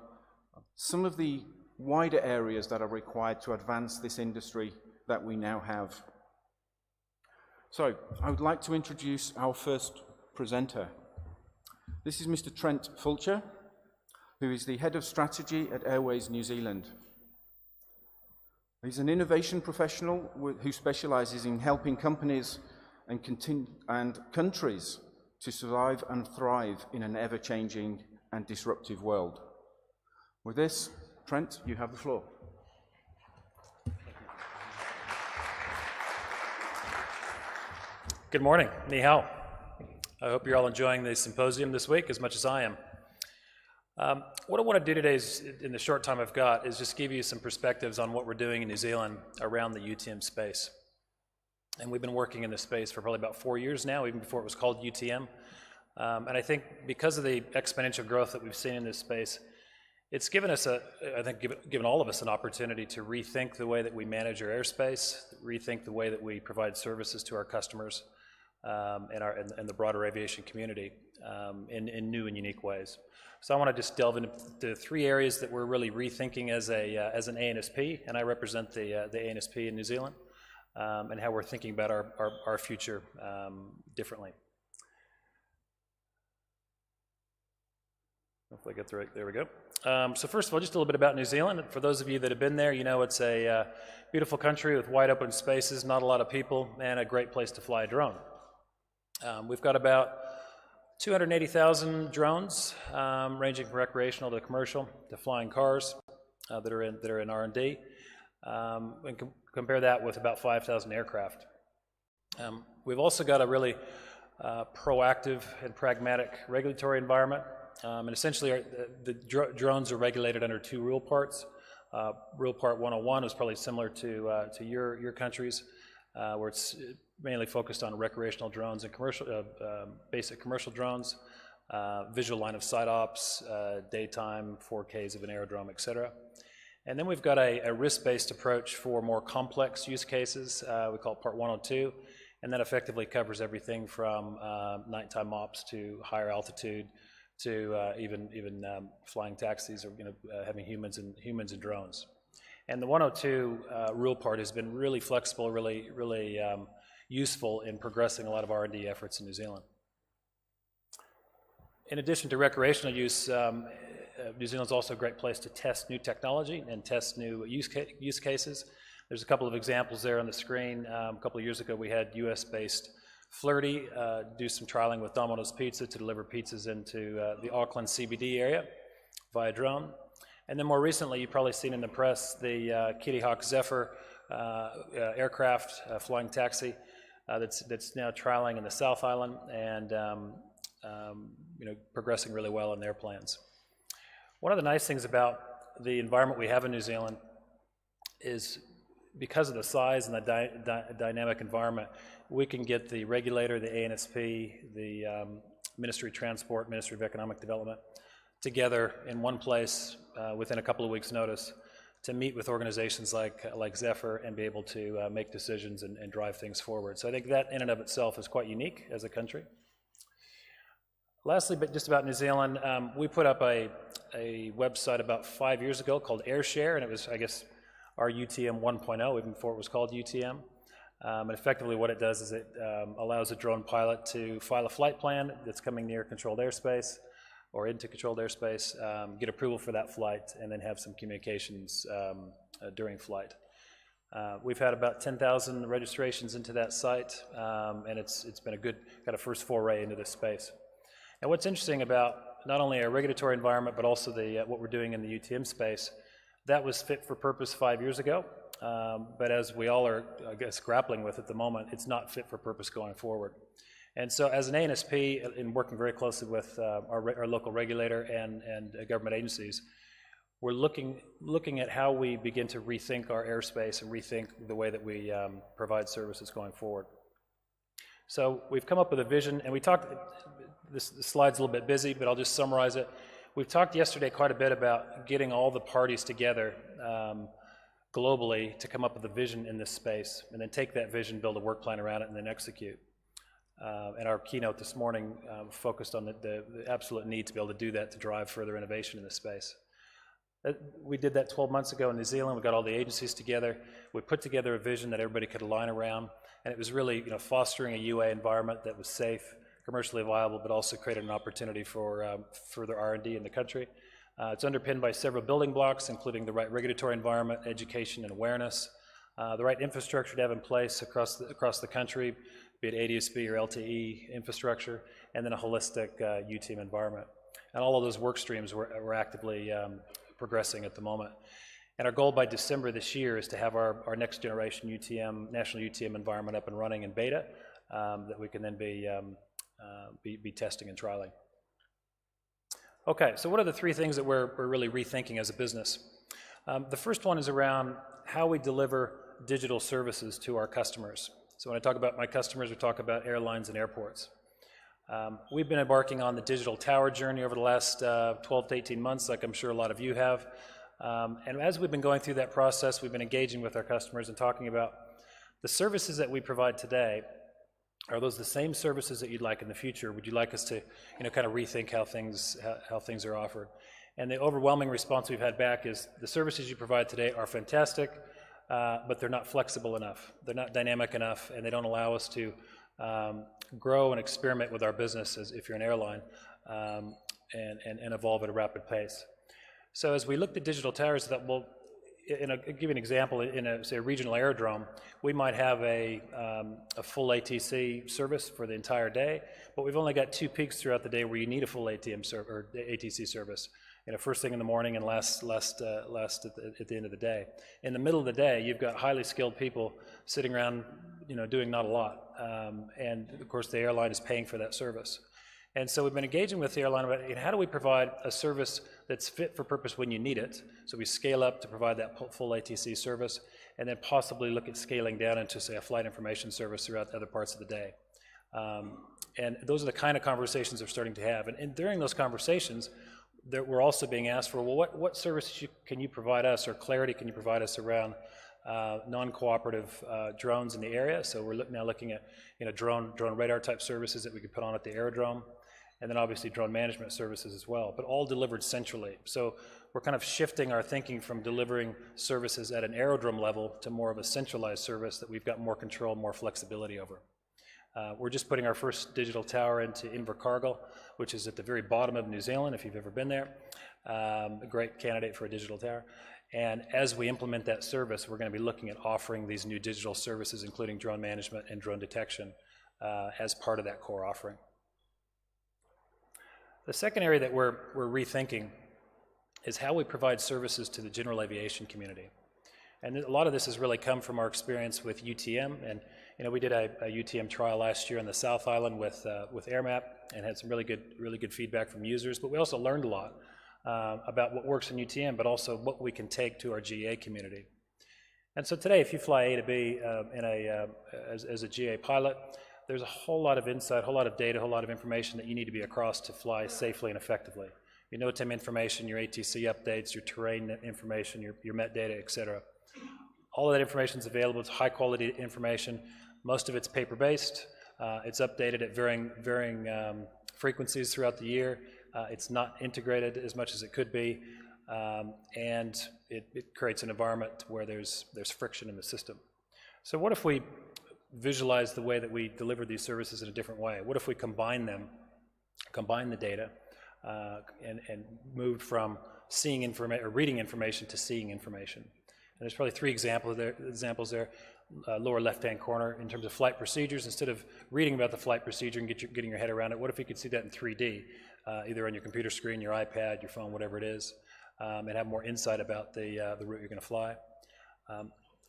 some of the wider areas that are required to advance this industry that we now have. So, I would like to introduce our first presenter. This is Mr. Trent Fulcher, who is the Head of Strategy at Airways New Zealand. He's an innovation professional who specializes in helping companies and countries to survive and thrive in an ever-changing and disruptive world. With this, Trent, you have the floor. Good morning, ni hao. I hope you're all enjoying the symposium this week as much as I am. What I want to do today is, in the short time I've got, is just give you some perspectives on what we're doing in New Zealand around the UTM space. And we've been working in this space for probably about 4 years now, even before it was called UTM. And I think because of the exponential growth that we've seen in this space, it's given us given all of us an opportunity to rethink the way that we manage our airspace, rethink the way that we provide services to our customers and the broader aviation community in new and unique ways. So I want to just delve into 3 areas that we're really rethinking as an ANSP, and I represent the ANSP in New Zealand. and how we're thinking about our future differently. Hopefully I get the right, there we go. So first of all, just a little bit about New Zealand. For those of you that have been there, you know it's a beautiful country with wide open spaces, not a lot of people, and a great place to fly a drone. We've got about 280,000 drones, ranging from recreational to commercial to flying cars that are in R&D. And compare that with about 5,000 aircraft. We've also got a really proactive and pragmatic regulatory environment. And essentially, the drones are regulated under two rule parts. Rule part 101 is probably similar to your countries, where it's mainly focused on recreational drones and commercial, basic commercial drones, visual line of sight ops, daytime 4Ks of an aerodrome, etc. And then we've got a risk-based approach for more complex use cases. We call it part 102, and that effectively covers everything from nighttime ops to higher altitude to even flying taxis, or having humans and drones. And the 102 rule part has been really flexible, really useful in progressing a lot of R&D efforts in New Zealand. In addition to recreational use, New Zealand's also a great place to test new technology and test new use cases. There's a couple of examples there on the screen. A couple of years ago, we had US-based Flirty do some trialing with Domino's Pizza to deliver pizzas into the Auckland CBD area via drone. And then more recently, you've probably seen in the press the Kitty Hawk Zephyr aircraft flying taxi that's now trialing in the South Island and progressing really well in their plans. One of the nice things about the environment we have in New Zealand is because of the size and the dynamic environment, we can get the regulator, the ANSP, the Ministry of Transport, Ministry of Economic Development, together in one place within a couple of weeks' notice to meet with organizations like Zephyr and be able to make decisions and drive things forward. So I think that in and of itself is quite unique as a country. Lastly, but just about New Zealand, we put up a website about 5 years ago called AirShare, and it was, I guess, our UTM 1.0, even before it was called UTM. And effectively what it does is it allows a drone pilot to file a flight plan that's coming near controlled airspace or into controlled airspace, get approval for that flight, and then have some communications during flight. We've had about 10,000 registrations into that site, and it's been a good kind of first foray into this space. And what's interesting about not only our regulatory environment, but also what we're doing in the UTM space, that was fit for purpose 5 years ago, but as we all are, I guess, grappling with at the moment, it's not fit for purpose going forward. And so as an ANSP, in working very closely with our local regulator and government agencies, we're looking at how we begin to rethink our airspace and rethink the way that we provide services going forward. So we've come up with a vision, and we talked, this slide's a little bit busy, but I'll just summarize it. We've talked yesterday quite a bit about getting all the parties together globally to come up with a vision in this space, and then take that vision, build a work plan around it, and then execute. And our keynote this morning focused on the absolute need to be able to do that to drive further innovation in this space. We did that 12 months ago in New Zealand. We got all the agencies together. We put together a vision that everybody could align around, and it was really fostering a UA environment that was safe, commercially viable, but also created an opportunity for further R&D in the country. It's underpinned by several building blocks, including the right regulatory environment, education and awareness, the right infrastructure to have in place across the country, be it ADSB or LTE infrastructure, and then a holistic UTM environment. And all of those work streams we're actively progressing at the moment. And our goal by December this year is to have our next generation UTM, national UTM environment up and running in beta that we can then be testing and trialing. Okay, so what are the three things that we're really rethinking as a business? The first one is around how we deliver digital services to our customers. So when I talk about my customers, we talk about airlines and airports. We've been embarking on the digital tower journey over the last 12 to 18 months, like I'm sure a lot of you have. And as we've been going through that process, we've been engaging with our customers and talking about the services that we provide today. Are those the same services that you'd like in the future? Would you like us to, kind of rethink how things are offered? And the overwhelming response we've had back is the services you provide today are fantastic. but they're not flexible enough. They're not dynamic enough, and they don't allow us to grow and experiment with our business as if you're an airline and evolve at a rapid pace. So as we looked at digital towers, that will, I'll give you an example. In a, say, a regional aerodrome, we might have a full ATC service for the entire day, but we've only got 2 peaks throughout the day where you need a full ATC service. First thing in the morning and last at the end of the day. In the middle of the day, you've got highly skilled people sitting around, doing not a lot, and of course the airline is paying for that service. And so we've been engaging with the airline about how do we provide a service that's fit for purpose when you need it. So we scale up to provide that full ATC service, and then possibly look at scaling down into, say, a flight information service throughout other parts of the day. And those are the kind of conversations we're starting to have. And during those conversations, we're also being asked for, well, what services can you provide us, or clarity can you provide us around non-cooperative drones in the area? So we're now looking at drone radar type services that we could put on at the aerodrome, and then obviously drone management services as well, but all delivered centrally. So we're kind of shifting our thinking from delivering services at an aerodrome level to more of a centralized service that we've got more control, more flexibility over. We're just putting our first digital tower into Invercargill, which is at the very bottom of New Zealand, if you've ever been there. A great candidate for a digital tower. And as we implement that service, we're going to be looking at offering these new digital services, including drone management and drone detection, as part of that core offering. The second area that we're rethinking is how we provide services to the general aviation community. And a lot of this has really come from our experience with UTM, and we did a UTM trial last year on the South Island with AirMap, and had some really good feedback from users. But we also learned a lot about what works in UTM, but also what we can take to our GA community. And so today, if you fly A to B as a GA pilot, there's a whole lot of insight, a whole lot of data, a whole lot of information that you need to be across to fly safely and effectively. Your NOTAM information, your ATC updates, your terrain information, your MET data, et cetera. All of that information is available. It's high quality information. Most of it's paper-based. It's updated at varying frequencies throughout the year. It's not integrated as much as it could be, and it creates an environment where there's friction in the system. So what if we visualize the way that we deliver these services in a different way? What if we combine the data, and moved from seeing information or reading information to seeing information? And there's probably 3 examples there. Lower left-hand corner in terms of flight procedures. Instead of reading about the flight procedure and getting your head around it, what if you could see that in 3D, either on your computer screen, your iPad, your phone, whatever it is, and have more insight about the route you're going to fly.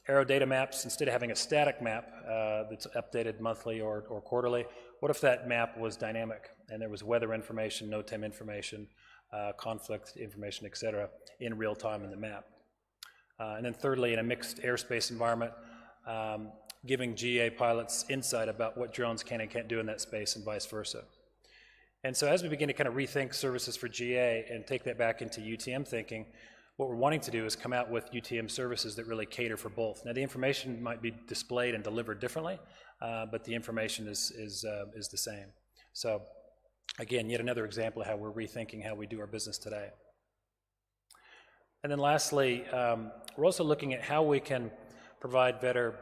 Aero data maps, instead of having a static map that's updated monthly or quarterly, what if that map was dynamic and there was weather information, NOTAM information, conflict information, et cetera, in real time in the map? And then thirdly, in a mixed airspace environment, giving GA pilots insight about what drones can and can't do in that space and vice versa. And so as we begin to kind of rethink services for GA and take that back into UTM thinking, what we're wanting to do is come out with UTM services that really cater for both. Now the information might be displayed and delivered differently, but the information is the same. So again, yet another example of how we're rethinking how we do our business today. And then lastly, we're also looking at how we can provide better,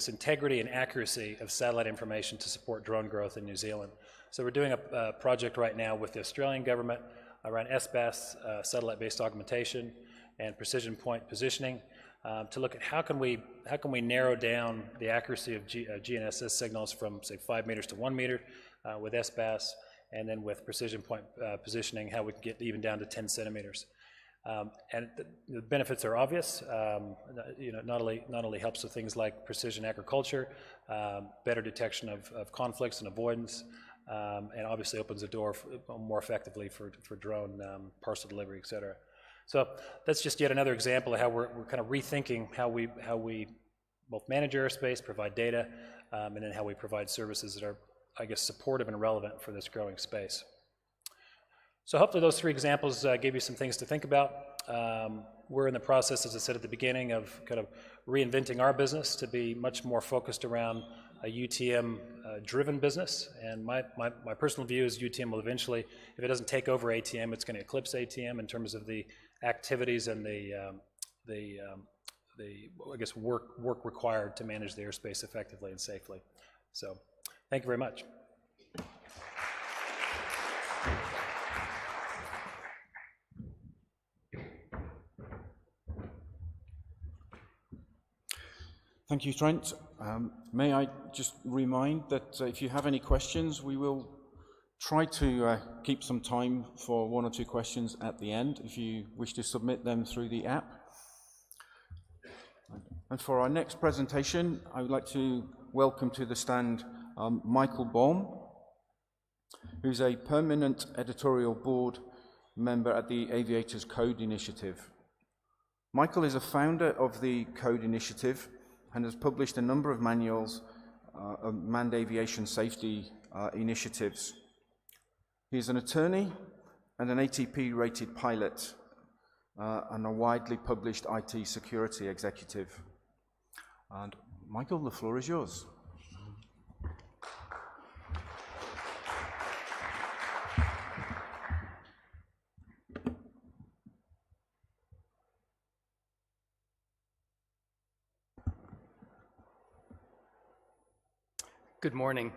integrity and accuracy of satellite information to support drone growth in New Zealand. So we're doing a project right now with the Australian government around SBAS, satellite-based augmentation, and precision point positioning, to look at how can we narrow down the accuracy of GNSS signals from, say, 5 meters to 1 meter with SBAS, and then with precision point positioning, how we can get even down to 10 centimeters. And the benefits are obvious. Not only helps with things like precision agriculture, better detection of conflicts and avoidance, and obviously opens the door more effectively for drone parcel delivery, et cetera. So that's just yet another example of how we're kind of rethinking how we both manage airspace, provide data, and then how we provide services that are, I guess, supportive and relevant for this growing space. So hopefully those 3 examples gave you some things to think about. We're in the process, as I said at the beginning, of kind of reinventing our business to be much more focused around a UTM-driven business. And my personal view is UTM will eventually, if it doesn't take over ATM, it's going to eclipse ATM in terms of the activities and the I guess, work required to manage the airspace effectively and safely. So, thank you very much. Thank you, Trent. May I just remind that if you have any questions, we will try to keep some time for 1 or 2 questions at the end if you wish to submit them through the app. And for our next presentation, I would like to welcome to the stand Michael Baum, who's a permanent editorial board member at the Aviators Code Initiative. Michael is a founder of the Code Initiative and has published a number of manuals of manned aviation safety initiatives. He is an attorney and an ATP-rated pilot and a widely published IT security executive. And Michael, the floor is yours. Good morning.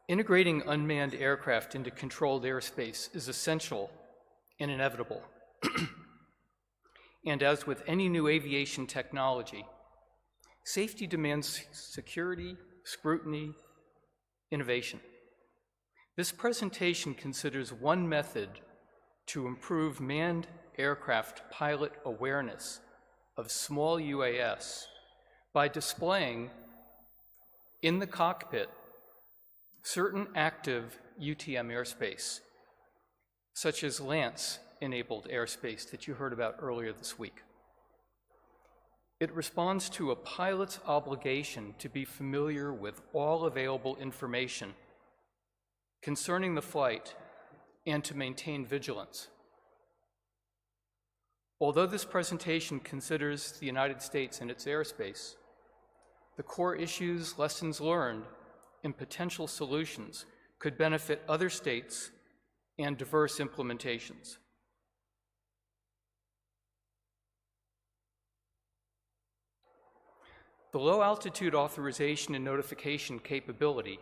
Integrating unmanned aircraft into controlled airspace is essential and inevitable. And as with any new aviation technology, safety demands security, scrutiny, innovation. This presentation considers one method to improve manned aircraft pilot awareness of small UAS by displaying in the cockpit certain active UTM airspace, such as Lance-enabled airspace that you heard about earlier this week. It responds to a pilot's obligation to be familiar with all available information concerning the flight and to maintain vigilance. Although this presentation considers the United States and its airspace, the core issues, lessons learned, and potential solutions could benefit other states and diverse implementations. The Low Altitude Authorization and Notification Capability,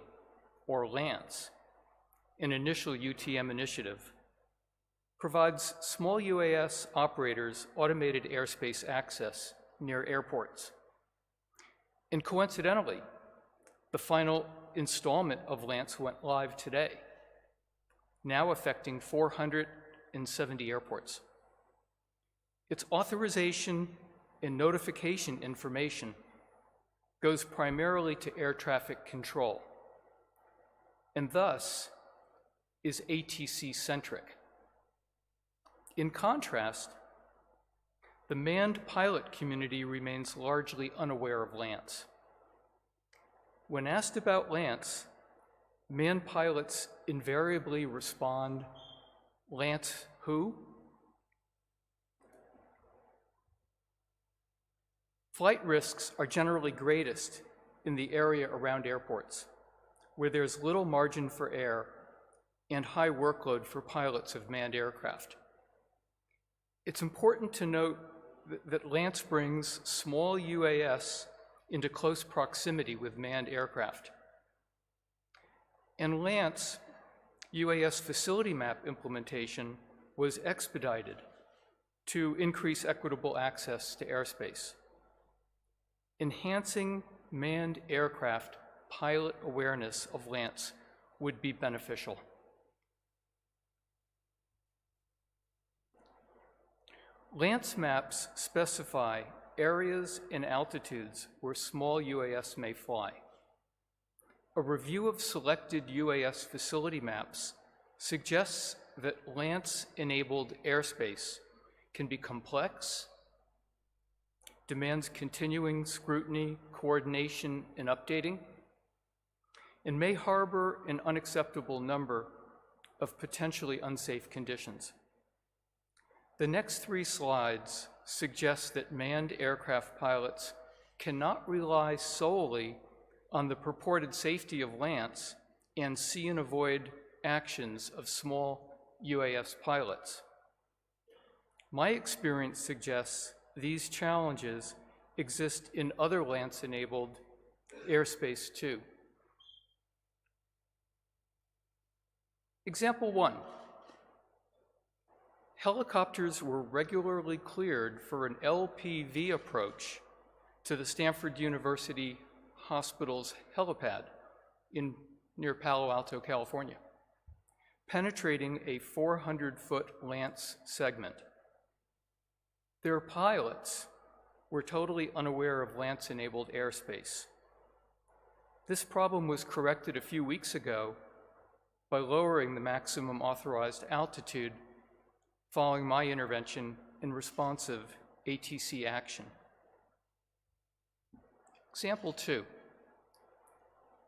or LANC, an initial UTM initiative, provides small UAS operators automated airspace access near airports. And coincidentally, the final installment of LANC went live today, now affecting 470 airports. Its authorization and notification information goes primarily to air traffic control, and thus is ATC-centric. In contrast, the manned pilot community remains largely unaware of LANC. When asked about LANC, manned pilots invariably respond, "LANC who?" Flight risks are generally greatest in the area around airports, where there's little margin for error and high workload for pilots of manned aircraft. It's important to note that LANC brings small UAS into close proximity with manned aircraft. And LANC UAS facility map implementation was expedited to increase equitable access to airspace. Enhancing manned aircraft pilot awareness of LANC would be beneficial. LANC maps specify areas and altitudes where small UAS may fly. A review of selected UAS facility maps suggests that LANC-enabled airspace can be complex, demands continuing scrutiny, coordination, and updating, and may harbor an unacceptable number of potentially unsafe conditions. The next 3 slides suggest that manned aircraft pilots cannot rely solely on the purported safety of LANC and see and avoid actions of small UAS pilots. My experience suggests these challenges exist in other Lance-enabled airspace too. Example 1. Helicopters were regularly cleared for an LPV approach to the Stanford University Hospital's helipad near Palo Alto, California, penetrating a 400-foot Lance segment. Their pilots were totally unaware of Lance-enabled airspace. This problem was corrected a few weeks ago by lowering the maximum authorized altitude following my intervention in responsive ATC action. Example 2.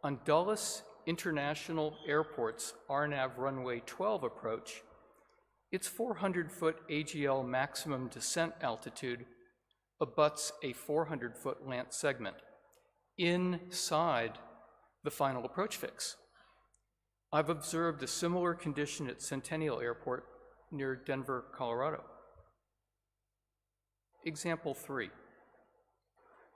On Dulles International Airport's RNAV runway 12 approach, its 400-foot AGL maximum descent altitude abuts a 400-foot Lance segment inside the final approach fix. I've observed a similar condition at Centennial Airport near Denver, Colorado. Example 3.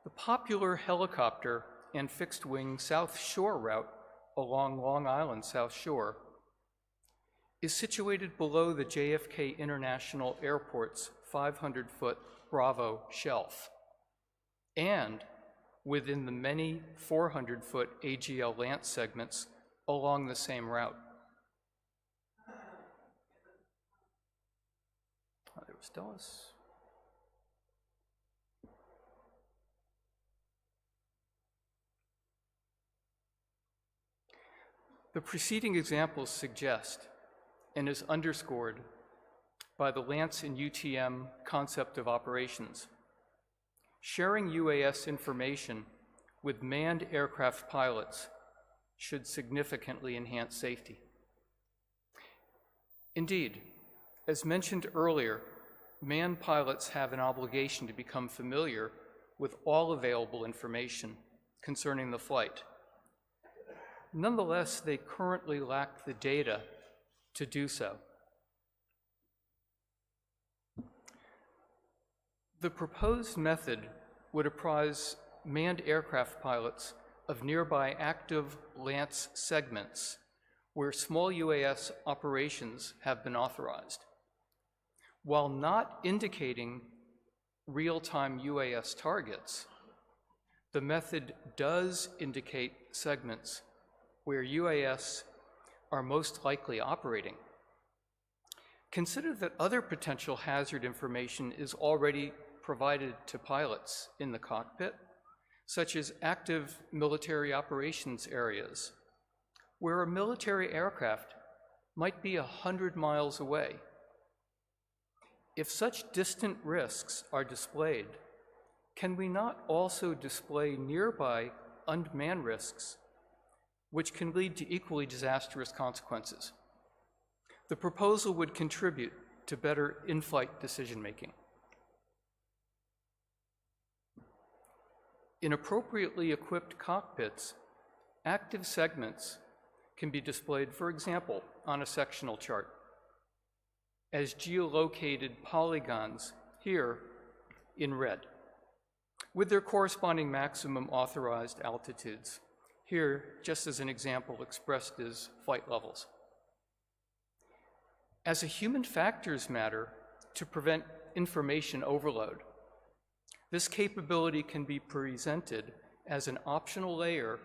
The popular helicopter and fixed-wing South Shore route along Long Island South Shore is situated below the JFK International Airport's 500-foot Bravo shelf and within the many 400-foot AGL Lance segments along the same route. There was Dulles. The preceding examples suggest, and is underscored by the Lance and UTM concept of operations, sharing UAS information with manned aircraft pilots should significantly enhance safety. Indeed, as mentioned earlier, manned pilots have an obligation to become familiar with all available information concerning the flight. Nonetheless, they currently lack the data to do so. The proposed method would apprise manned aircraft pilots of nearby active Lance segments where small UAS operations have been authorized, while not indicating real-time UAS targets. The method does indicate segments where UAS are most likely operating. Consider that other potential hazard information is already provided to pilots in the cockpit, such as active military operations areas, where a military aircraft might be 100 miles away. If such distant risks are displayed, can we not also display nearby unmanned risks, which can lead to equally disastrous consequences? The proposal would contribute to better in-flight decision-making. In appropriately equipped cockpits, active segments can be displayed, for example, on a sectional chart as geolocated polygons here in red, with their corresponding maximum authorized altitudes, here just as an example expressed as flight levels. As a human factors matter to prevent information overload, this capability can be presented as an optional layer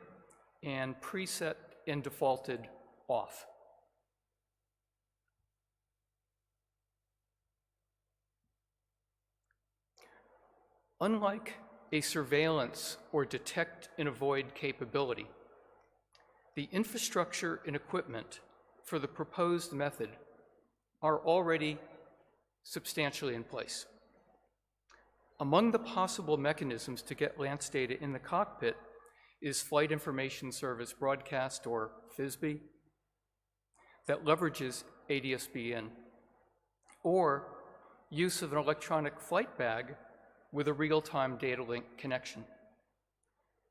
and preset and defaulted off. Unlike a surveillance or detect and avoid capability, the infrastructure and equipment for the proposed method are already substantially in place. Among the possible mechanisms to get Lance data in the cockpit is Flight Information Service Broadcast, or FISB, that leverages ADS-BN, or use of an electronic flight bag with a real-time data link connection.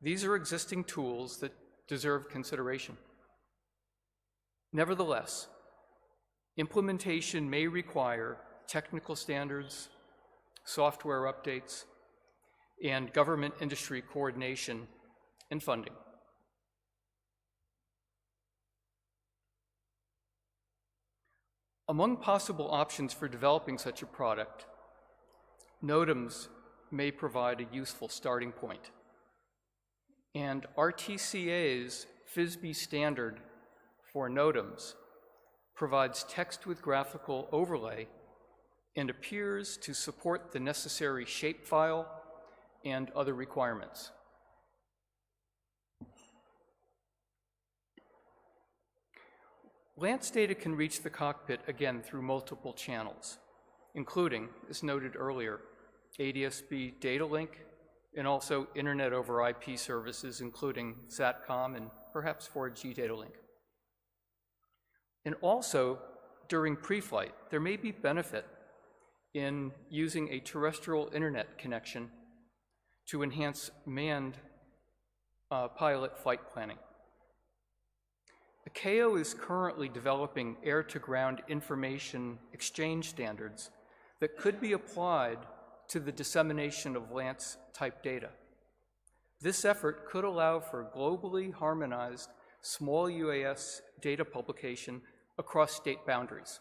These are existing tools that deserve consideration. Nevertheless, implementation may require technical standards, software updates, and government industry coordination and funding. Among possible options for developing such a product, NOTAMs may provide a useful starting point. And RTCA's FISB standard for NOTAMs provides text with graphical overlay and appears to support the necessary shapefile and other requirements. Lance data can reach the cockpit again through multiple channels, including, as noted earlier, ADS-B data link, and also Internet over IP services, including SATCOM and perhaps 4G data link. And also, during pre-flight, there may be benefit in using a terrestrial internet connection to enhance manned pilot flight planning. ICAO is currently developing air-to-ground information exchange standards that could be applied to the dissemination of Lance-type data. This effort could allow for globally harmonized small UAS data publication across state boundaries.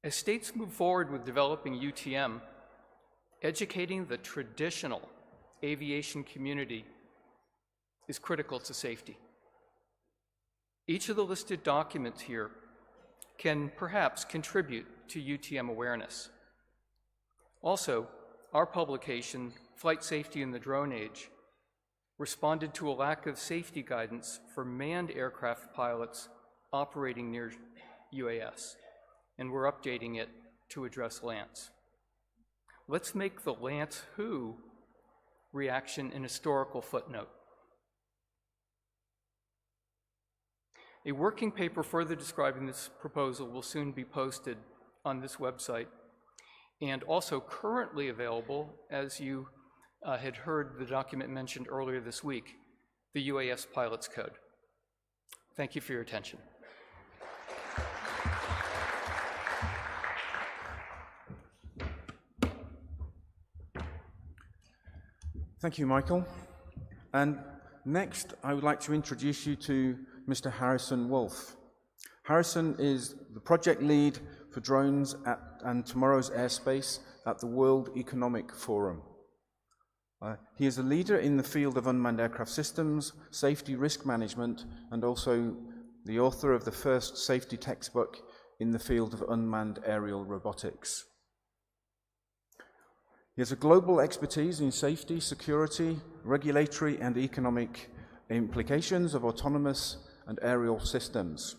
As states move forward with developing UTM, educating the traditional aviation community is critical to safety. Each of the listed documents here can perhaps contribute to UTM awareness. Also, our publication, Flight Safety in the Drone Age, responded to a lack of safety guidance for manned aircraft pilots operating near UAS, and we're updating it to address Lance. Let's make the Lance who reaction an historical footnote. A working paper further describing this proposal will soon be posted on this website, and also currently available, as you had heard the document mentioned earlier this week, the UAS Pilot's Code. Thank you for your attention. Thank you, Michael. And next, I would like to introduce you to Mr. Harrison Wolfe. Harrison is the project lead for drones and tomorrow's airspace at the World Economic Forum. He is a leader in the field of unmanned aircraft systems, safety risk management, and also the author of the first safety textbook in the field of unmanned aerial robotics. He has a global expertise in safety, security, regulatory, and economic implications of autonomous and aerial systems,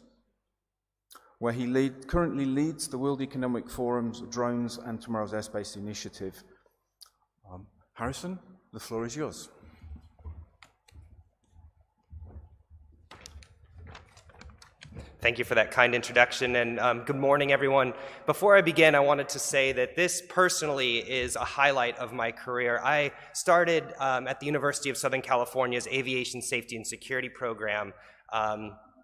where he currently leads the World Economic Forum's Drones and Tomorrow's Airspace initiative. Harrison, the floor is yours. Thank you for that kind introduction, and good morning, everyone. Before I begin, I wanted to say that this personally is a highlight of my career. I started at the University of Southern California's Aviation Safety and Security program,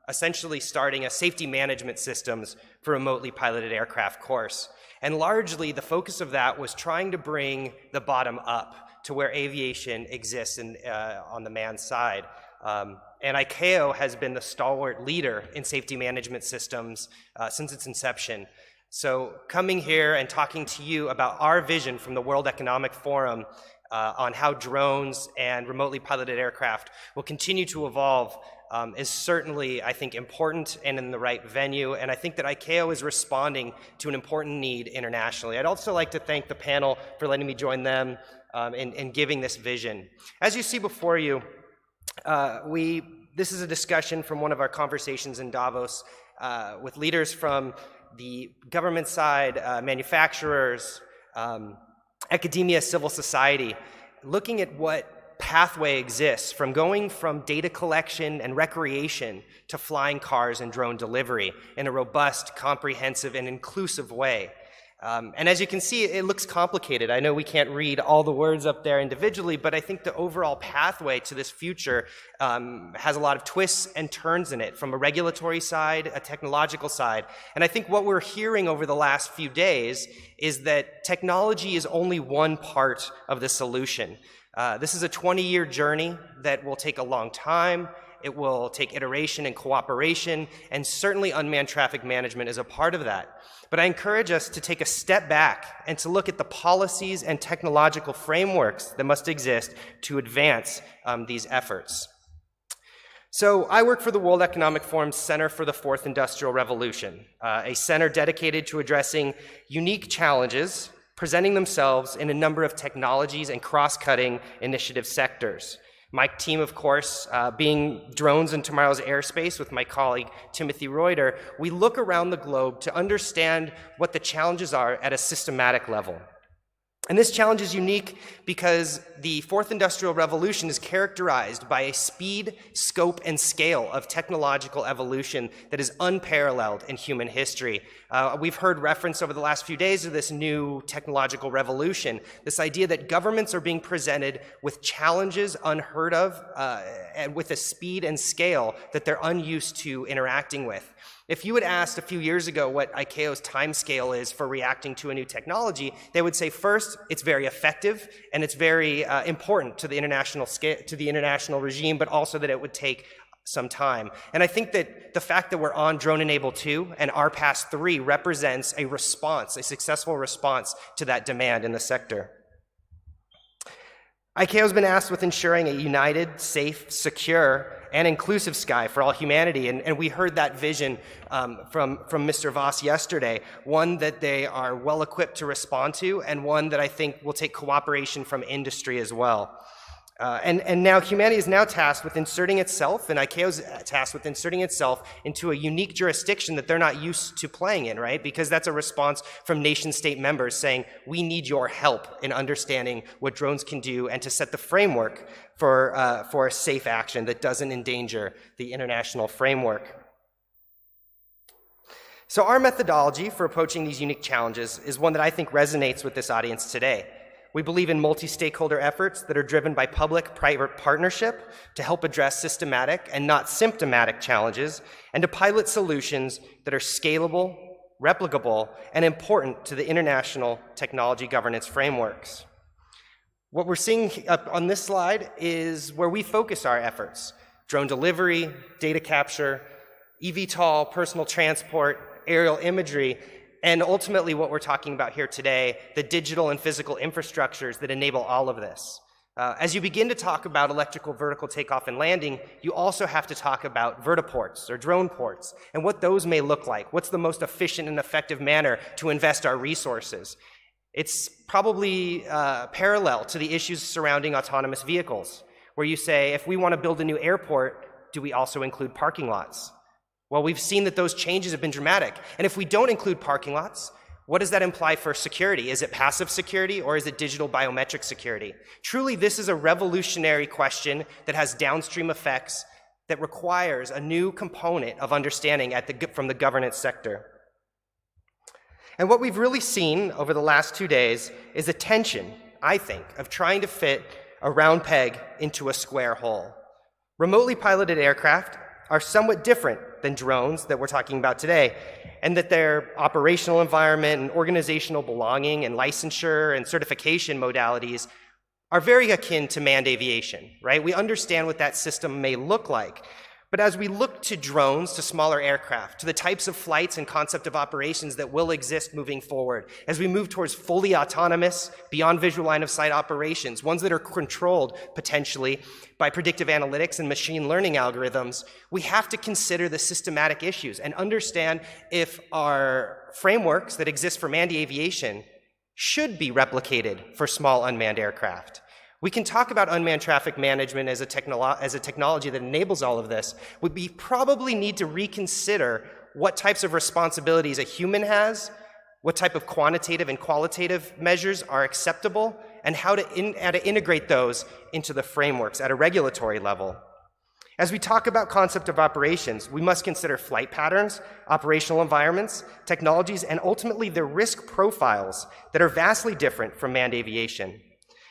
essentially starting a safety management systems for remotely piloted aircraft course. And largely, the focus of that was trying to bring the bottom up to where aviation exists on the manned side. And ICAO has been the stalwart leader in safety management systems since its inception. So coming here and talking to you about our vision from the World Economic Forum on how drones and remotely piloted aircraft will continue to evolve is certainly, I think, important and in the right venue. And I think that ICAO is responding to an important need internationally. I'd also like to thank the panel for letting me join them in giving this vision. As you see before you, this is a discussion from one of our conversations in Davos with leaders from the government side, manufacturers, academia, civil society, looking at what pathway exists from going from data collection and recreation to flying cars and drone delivery in a robust, comprehensive, and inclusive way. And as you can see, it looks complicated. I know we can't read all the words up there individually, but I think the overall pathway to this future has a lot of twists and turns in it, from a regulatory side, a technological side. And I think what we're hearing over the last few days is that technology is only one part of the solution. This is a 20-year journey that will take a long time. It will take iteration and cooperation, and certainly unmanned traffic management is a part of that. But I encourage us to take a step back and to look at the policies and technological frameworks that must exist to advance these efforts. So I work for the World Economic Forum's Center for the Fourth Industrial Revolution, a center dedicated to addressing unique challenges presenting themselves in a number of technologies and cross-cutting initiative sectors. My team, of course, being Drones in Tomorrow's Airspace with my colleague Timothy Reuter, we look around the globe to understand what the challenges are at a systematic level. And this challenge is unique because the Fourth Industrial Revolution is characterized by a speed, scope, and scale of technological evolution that is unparalleled in human history. We've heard reference over the last few days to this new technological revolution, this idea that governments are being presented with challenges unheard of and with a speed and scale that they're unused to interacting with. If you had asked a few years ago what ICAO's timescale is for reacting to a new technology, they would say first, it's very effective and it's very important to the international regime, but also that it would take some time. And I think that the fact that we're on Drone Enable 2 and RPAS 3 represents a response, a successful response to that demand in the sector. ICAO has been asked with ensuring a united, safe, secure, and inclusive sky for all humanity, and we heard that vision from Mr. Voss yesterday, one that they are well equipped to respond to, and one that I think will take cooperation from industry as well. And now humanity is now tasked with inserting itself, and ICAO's tasked with inserting itself into a unique jurisdiction that they're not used to playing in, right? Because that's a response from nation-state members saying, we need your help in understanding what drones can do and to set the framework for a safe action that doesn't endanger the international framework. So our methodology for approaching these unique challenges is one that I think resonates with this audience today. We believe in multi-stakeholder efforts that are driven by public-private partnership to help address systematic and not symptomatic challenges, and to pilot solutions that are scalable, replicable, and important to the international technology governance frameworks. What we're seeing up on this slide is where we focus our efforts: drone delivery, data capture, eVTOL, personal transport, aerial imagery, and ultimately what we're talking about here today, the digital and physical infrastructures that enable all of this. As you begin to talk about electrical vertical takeoff and landing, you also have to talk about vertiports or drone ports and what those may look like. What's the most efficient and effective manner to invest our resources? It's probably parallel to the issues surrounding autonomous vehicles, where you say, if we want to build a new airport, do we also include parking lots? Well, we've seen that those changes have been dramatic. And if we don't include parking lots, what does that imply for security? Is it passive security or is it digital biometric security? Truly, this is a revolutionary question that has downstream effects that requires a new component of understanding from the governance sector. And what we've really seen over the last 2 days is a tension, I think, of trying to fit a round peg into a square hole. Remotely piloted aircraft are somewhat different than drones that we're talking about today, and that their operational environment and organizational belonging and licensure and certification modalities are very akin to manned aviation, right? We understand what that system may look like. But as we look to drones, to smaller aircraft, to the types of flights and concept of operations that will exist moving forward, as we move towards fully autonomous, beyond visual line of sight operations, ones that are controlled potentially by predictive analytics and machine learning algorithms, we have to consider the systematic issues and understand if our frameworks that exist for manned aviation should be replicated for small unmanned aircraft. We can talk about unmanned traffic management as a technology that enables all of this. We probably need to reconsider what types of responsibilities a human has, what type of quantitative and qualitative measures are acceptable, and how to integrate those into the frameworks at a regulatory level. As we talk about concept of operations, we must consider flight patterns, operational environments, technologies, and ultimately their risk profiles that are vastly different from manned aviation.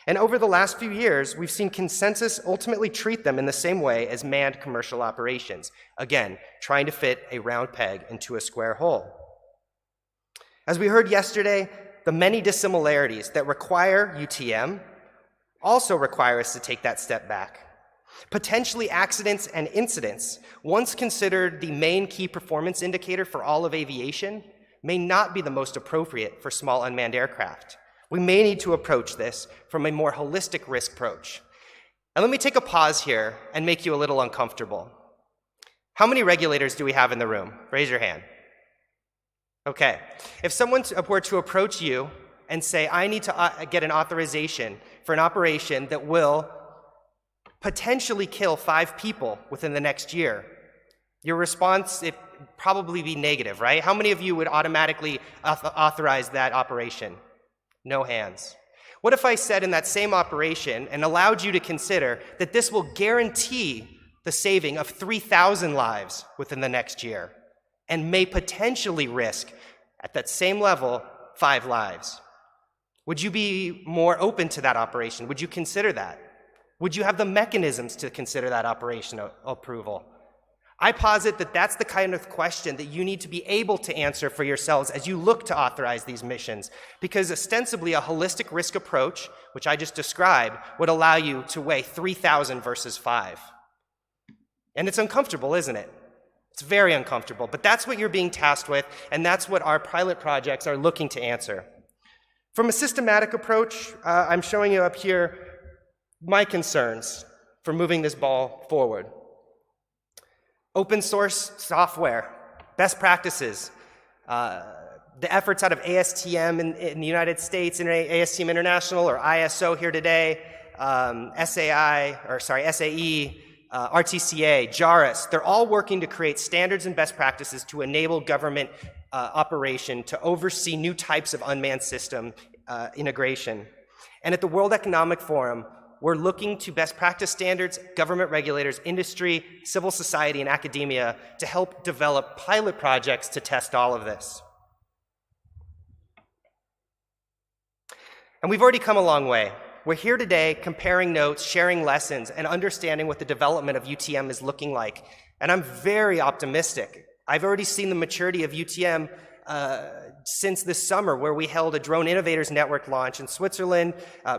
And over the last few years, we've seen consensus ultimately treat them in the same way as manned commercial operations. Again, trying to fit a round peg into a square hole. As we heard yesterday, the many dissimilarities that require UTM also require us to take that step back. Potentially accidents and incidents, once considered the main key performance indicator for all of aviation, may not be the most appropriate for small unmanned aircraft. We may need to approach this from a more holistic risk approach. And let me take a pause here and make you a little uncomfortable. How many regulators do we have in the room? Raise your hand. Okay. If someone were to approach you and say, I need to get an authorization for an operation that will potentially kill 5 people within the next year, your response would probably be negative, right? How many of you would automatically authorize that operation? No hands. What if I said in that same operation and allowed you to consider that this will guarantee the saving of 3,000 lives within the next year and may potentially risk, at that same level, 5 lives? Would you be more open to that operation? Would you consider that? Would you have the mechanisms to consider that operation approval? I posit that that's the kind of question that you need to be able to answer for yourselves as you look to authorize these missions, because ostensibly a holistic risk approach, which I just described, would allow you to weigh 3,000 versus 5. And it's uncomfortable, isn't it? It's very uncomfortable, but that's what you're being tasked with, and that's what our pilot projects are looking to answer. From a systematic approach, I'm showing you up here my concerns for moving this ball forward. Open source software, best practices, the efforts out of ASTM in the United States, and ASTM International, or ISO here today, SAE, RTCA, JARIS, they're all working to create standards and best practices to enable government operation to oversee new types of unmanned system integration. And at the World Economic Forum, we're looking to best practice standards, government regulators, industry, civil society, and academia to help develop pilot projects to test all of this. And we've already come a long way. We're here today comparing notes, sharing lessons, and understanding what the development of UTM is looking like. And I'm very optimistic. I've already seen the maturity of UTM since this summer, where we held a Drone Innovators Network launch in Switzerland.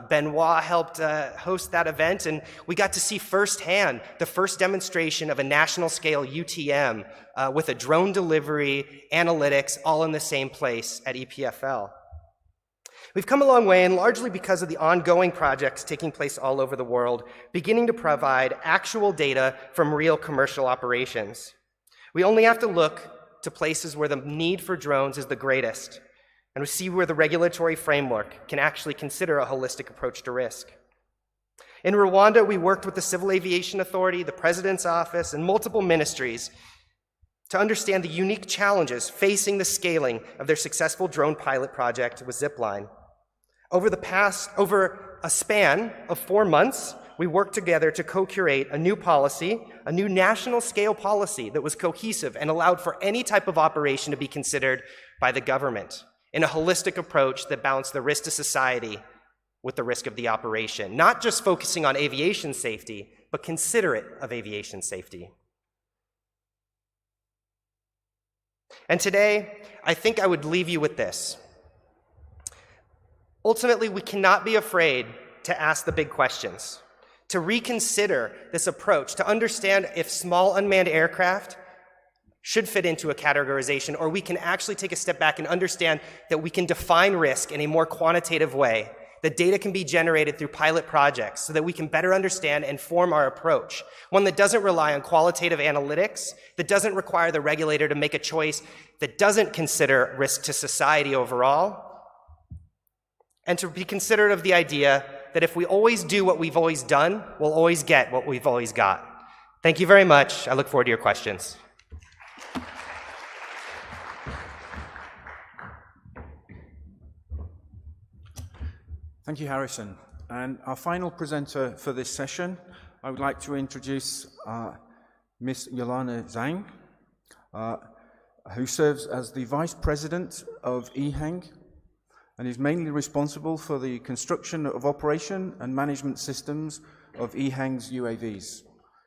Benoit helped host that event, and we got to see firsthand the first demonstration of a national scale UTM with a drone delivery, analytics, all in the same place at EPFL. We've come a long way, and largely because of the ongoing projects taking place all over the world, beginning to provide actual data from real commercial operations. We only have to look to places where the need for drones is the greatest, and we see where the regulatory framework can actually consider a holistic approach to risk. In Rwanda, we worked with the Civil Aviation Authority, the President's Office, and multiple ministries to understand the unique challenges facing the scaling of their successful drone pilot project with Zipline. Over a span of 4 months, we worked together to co-curate a new policy, a new national scale policy that was cohesive and allowed for any type of operation to be considered by the government in a holistic approach that balanced the risk to society with the risk of the operation, not just focusing on aviation safety, but considerate of aviation safety. And today, I think I would leave you with this. Ultimately, we cannot be afraid to ask the big questions, to reconsider this approach, to understand if small unmanned aircraft should fit into a categorization, or we can actually take a step back and understand that we can define risk in a more quantitative way. The data can be generated through pilot projects so that we can better understand and form our approach, one that doesn't rely on qualitative analytics, that doesn't require the regulator to make a choice, that doesn't consider risk to society overall, and to be considerate of the idea that if we always do what we've always done, we'll always get what we've always got. Thank you very much. I look forward to your questions. Thank you, Harrison. And our final presenter for this session, I would like to introduce Ms. Yolanda Zhang, who serves as the Vice President of EHang and is mainly responsible for the construction of operation and management systems of EHang's UAVs,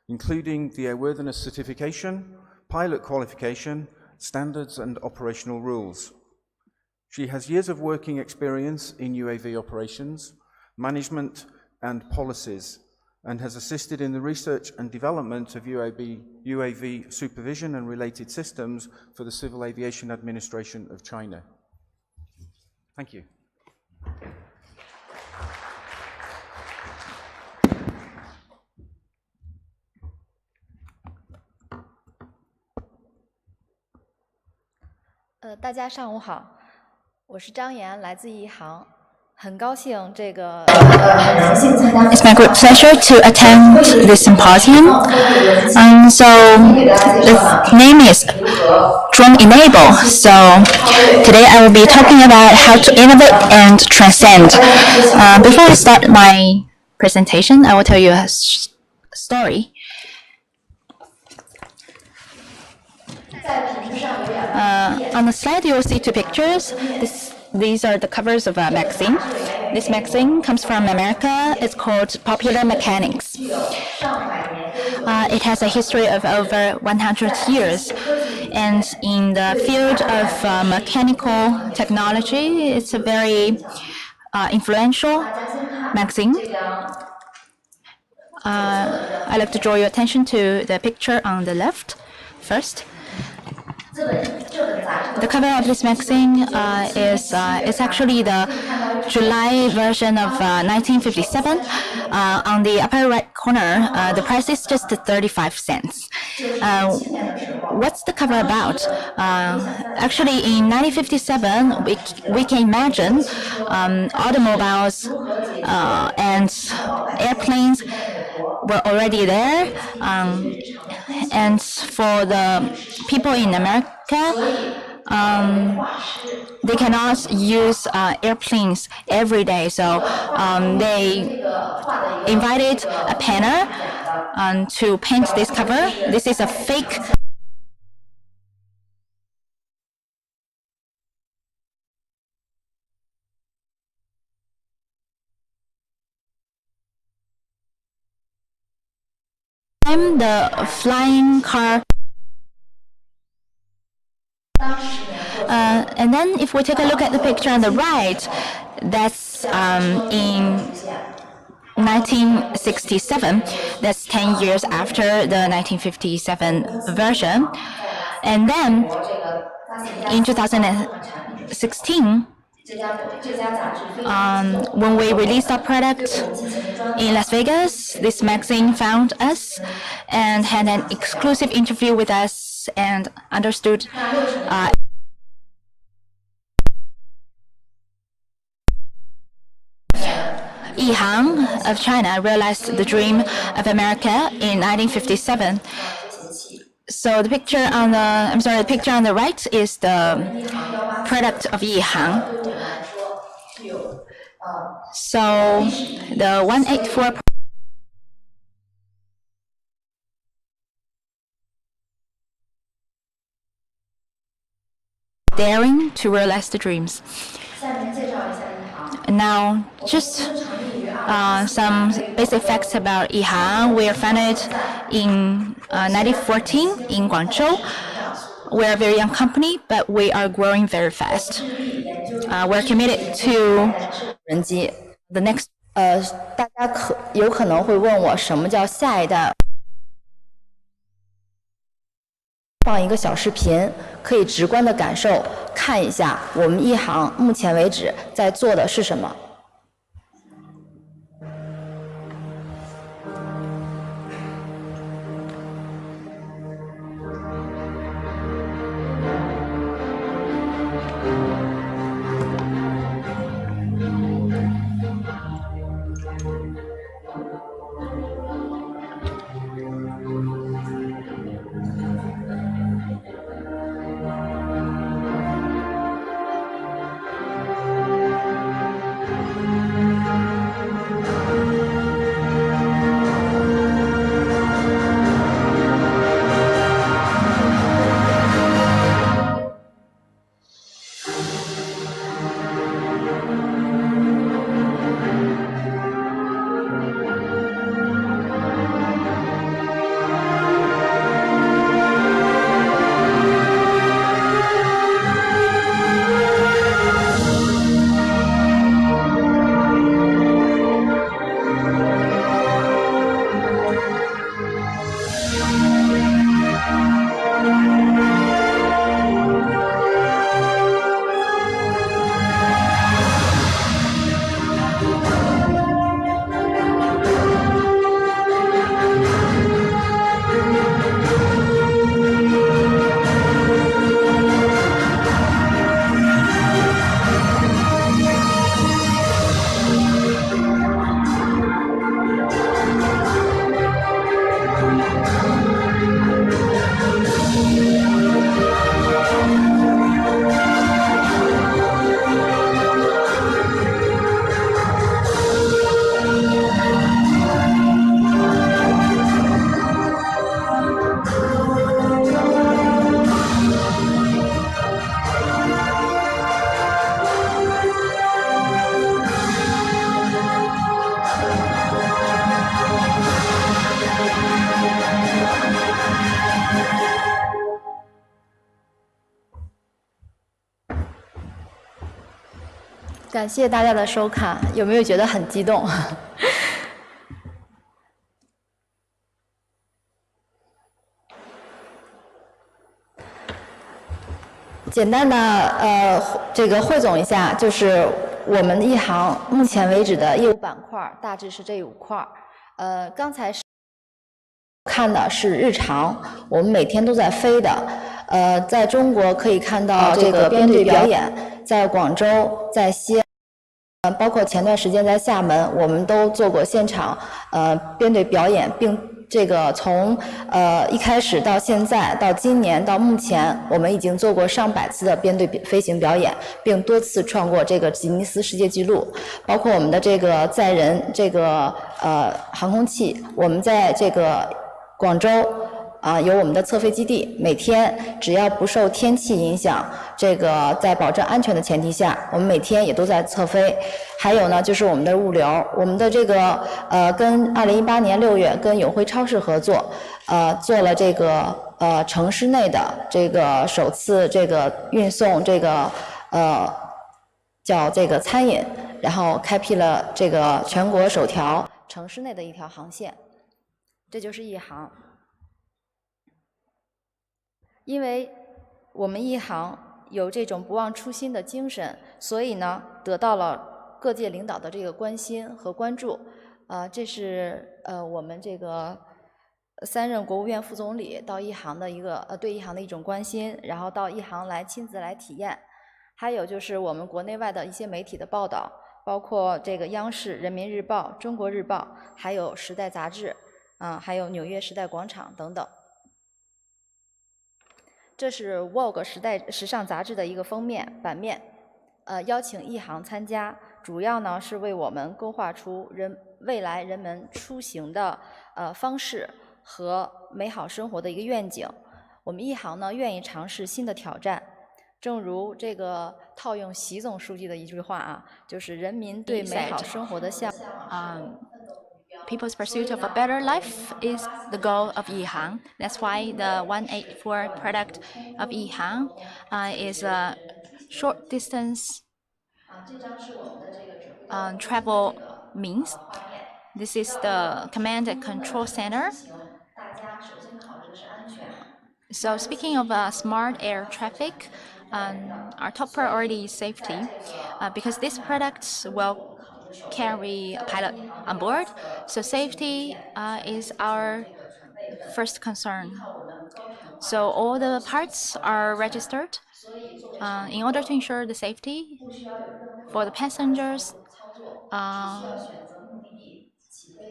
including the airworthiness certification, pilot qualification, standards and operational rules. She has years of working experience in UAV operations, management and policies, and has assisted in the research and development of UAV supervision and related systems for the Civil Aviation Administration of China. Thank you.大家上午好，我是张岩，来自一航，很高兴这个。It's my great pleasure to attend this symposium. So the name is Drone Enable. So today I will be talking about how to innovate and transcend. Before I start my presentation, I will tell you a story. On the slide, you will see two pictures. These are the covers of a magazine. This magazine comes from America. It's called Popular Mechanics. It has a history of over 100 years. And in the field of mechanical technology, it's a very influential magazine. I'd like to draw your attention to the picture on the left first. The cover of this magazine is actually the July version of 1957. On the upper right corner, the price is just 35 cents. What's the cover about? Actually, in 1957, we can imagine automobiles and airplanes were already there. And for the people in America, they cannot use airplanes every day. So they invited a painter to paint this cover. This is a fake the flying car. And then if we take a look at the picture on the right, that's in 1967. That's 10 years after the 1957 version. And then in 2016, when we released our product in Las Vegas, this magazine found us and had an exclusive interview with us and understood Yihang of China realized the dream of America in 1957. So the picture on the picture on the right is the product of Yihang. So the 184 daring to realize the dreams. Now, just some basic facts about Yihang. We are founded in 1914 in Guangzhou. We're a very young company, but we are growing very fast. We're committed to the next. 大家有可能会问我什么叫下一代。放一个小视频，可以直观的感受看一下我们一航目前为止在做的是什么。感谢大家的收看，有没有觉得很激动？简单的这个汇总一下，就是我们一航目前为止的业务板块大致是这5块。刚才看的是日常，我们每天都在飞的。在中国可以看到这个编队表演，在广州、在西安，包括前段时间在厦门，我们都做过现场编队表演，并这个从一开始到现在到今年到目前，我们已经做过上百次的编队飞行表演，并多次创过这个吉尼斯世界纪录。包括我们的这个载人这个航空器，我们在这个广州有我们的测飞基地，每天只要不受天气影响，这个在保证安全的前提下，我们每天也都在测飞。还有呢，就是我们的物流，我们的这个跟2018年6月跟永辉超市合作，做了这个城市内的这个首次这个运送这个叫这个餐饮，然后开辟了这个全国首条城市内的一条航线，这就是一航。因为我们一航有这种不忘初心的精神，所以呢，得到了各界领导的这个关心和关注。这是我们这个3任国务院副总理到一航的一个对一航的一种关心，然后到一航来亲自来体验。还有就是我们国内外的一些媒体的报道，包括这个央视、人民日报、中国日报，还有时代杂志，还有纽约时代广场等等。这是 Vogue 时尚杂志的一个封面版面，邀请一航参加，主要呢是为我们勾画出未来人们出行的方式和美好生活的一个愿景。我们一航呢愿意尝试新的挑战，正如这个套用习总书记的一句话就是人民对美好生活的向往。People's pursuit of a better life is the goal of Yihang. That's why the 184 product of Yihang is a short distance travel means. This is the command and control center. So speaking of smart air traffic, our top priority is safety because this product will carry a pilot on board. So safety is our first concern. So all the parts are registered in order to ensure the safety for the passengers.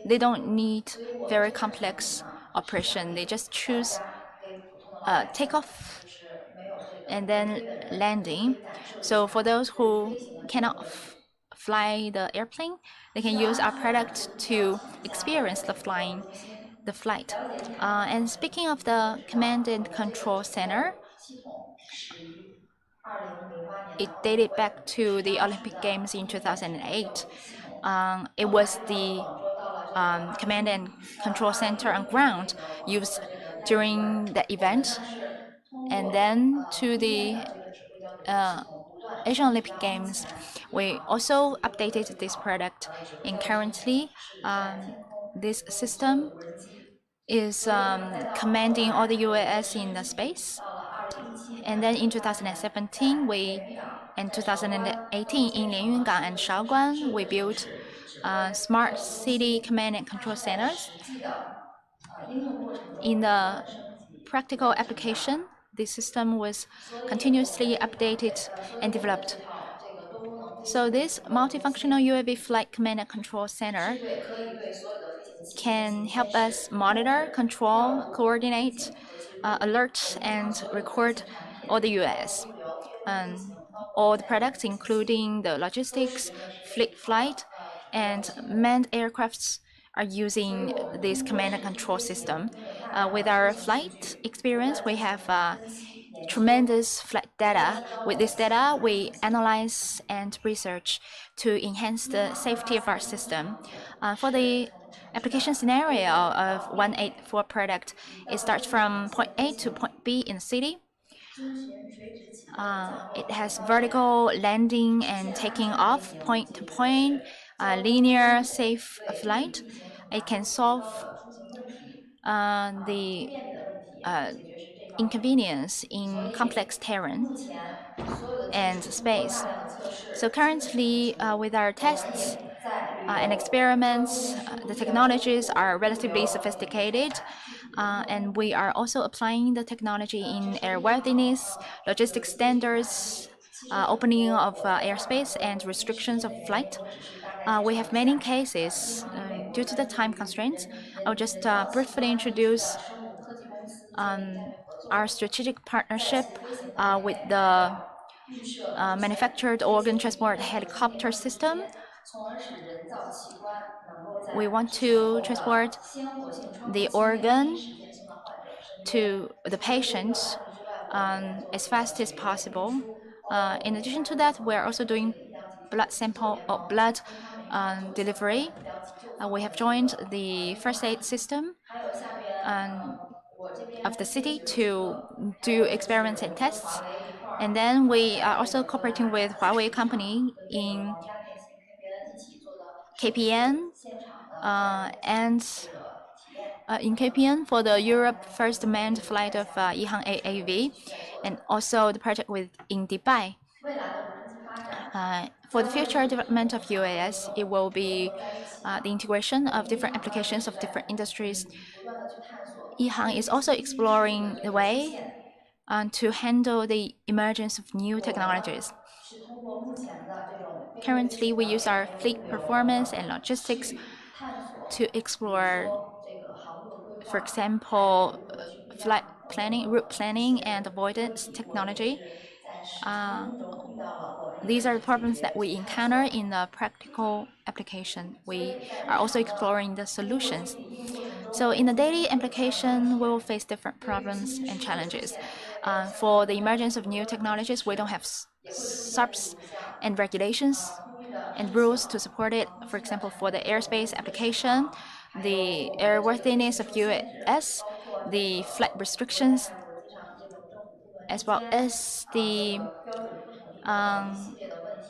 They don't need very complex operation. They just choose takeoff and then landing. So for those who cannot fly the airplane, they can use our product to experience the flight. And speaking of the command and control center, it dated back to the Olympic Games in 2008. It was the command and control center on ground used during the event. And then to the Asian Olympic Games, we also updated this product, and currently this system is commanding all the UAS in the space. And then in 2017, in 2018 in Lianyungang and Shaoguan, we built smart city command and control centers. In the practical application, this system was continuously updated and developed. So this multifunctional UAV flight command and control center can help us monitor, control, coordinate, alert, and record all the UAS. All the products, including the logistics, flight, and manned aircrafts, are using this command and control system. With our flight experience, we have tremendous flight data. With this data, we analyze and research to enhance the safety of our system. For the application scenario of 184 product, it starts from point A to point B in the city. It has vertical landing and taking off, point to point, linear, safe flight. It can solve the inconvenience in complex terrain and space. So currently, with our tests and experiments, the technologies are relatively sophisticated, and we are also applying the technology in airworthiness, logistics standards, opening of airspace, and restrictions of flight. We have many cases. Due to the time constraints, I'll just briefly introduce our strategic partnership with the manufactured organ transport helicopter system. We want to transport the organ to the patient as fast as possible. In addition to that, we are also doing blood sample or blood delivery. We have joined the first aid system of the city to do experiments and tests. And then we are also cooperating with Huawei company in KPN and in KPN for the Europe first manned flight of Yihang AAV, and also the project in Dubai. For the future development of UAS, it will be the integration of different applications of different industries. Yihang is also exploring the way to handle the emergence of new technologies. Currently, we use our fleet performance and logistics to explore, for example, flight planning, route planning, and avoidance technology. These are the problems that we encounter in the practical application. We are also exploring the solutions. So in the daily application, we will face different problems and challenges. For the emergence of new technologies, we don't have SARPs and regulations and rules to support it. For example, for the airspace application, the airworthiness of UAS, the flight restrictions, as well as the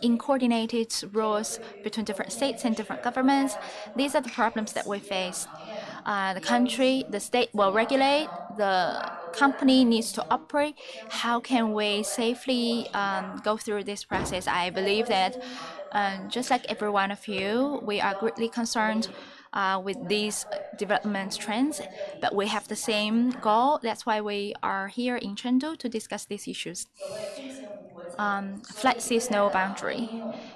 uncoordinated rules between different states and different governments. These are the problems that we face. The state will regulate, the company needs to operate. How can we safely go through this process? I believe that just like every one of you, we are greatly concerned with these development trends, but we have the same goal. That's why we are here in Chengdu to discuss these issues. Flight sees no boundary.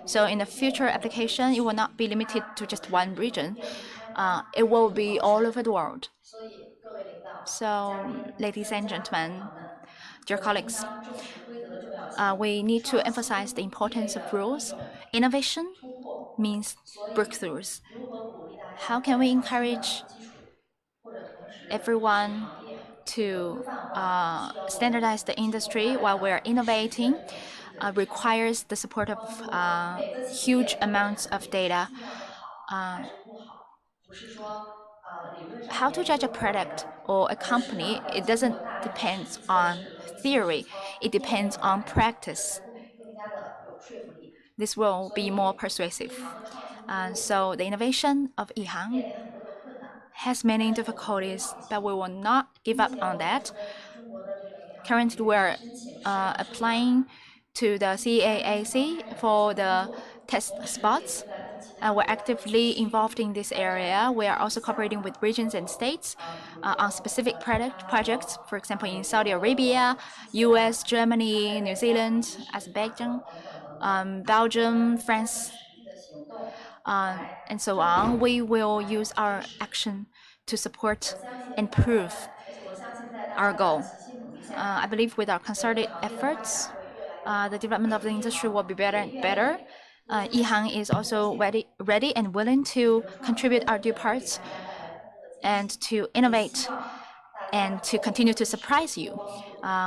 So in the future application, it will not be limited to just one region. It will be all over the world. So, ladies and gentlemen, dear colleagues, we need to emphasize the importance of rules. Innovation means breakthroughs. How can we encourage everyone to standardize the industry while we're innovating? Requires the support of huge amounts of data. How to judge a product or a company, it doesn't depend on theory, it depends on practice. This will be more persuasive. So the innovation of Yihang has many difficulties, but we will not give up on that. Currently, we're applying to the CAAC for the test spots. We're actively involved in this area. We are also cooperating with regions and states on specific projects, for example, in Saudi Arabia, US, Germany, New Zealand, Azerbaijan, Belgium, France, and so on. We will use our action to support and prove our goal. I believe with our concerted efforts, the development of the industry will be better and better. Yihang is also ready and willing to contribute our due parts and to innovate and to continue to surprise you.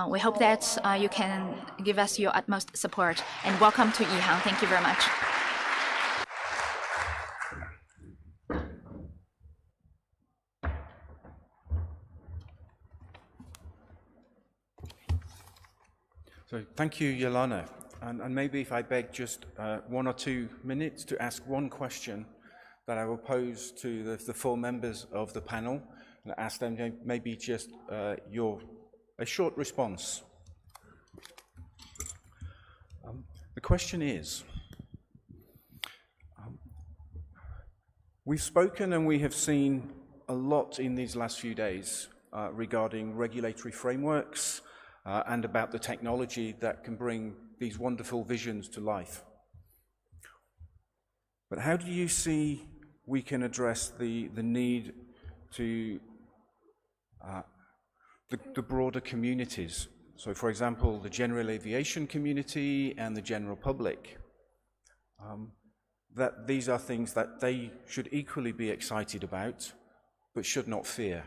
We hope that you can give us your utmost support, and welcome to Yihang. Thank you very much. So thank you, Yolana. And maybe if I beg just 1 or 2 minutes to ask one question that I will pose to the 4 members of the panel, and ask them maybe just a short response. The question is, we've spoken and we have seen a lot in these last few days regarding regulatory frameworks and about the technology that can bring these wonderful visions to life. But how do you see we can address the need to the broader communities? So for example, the general aviation community and the general public, that these are things that they should equally be excited about, but should not fear.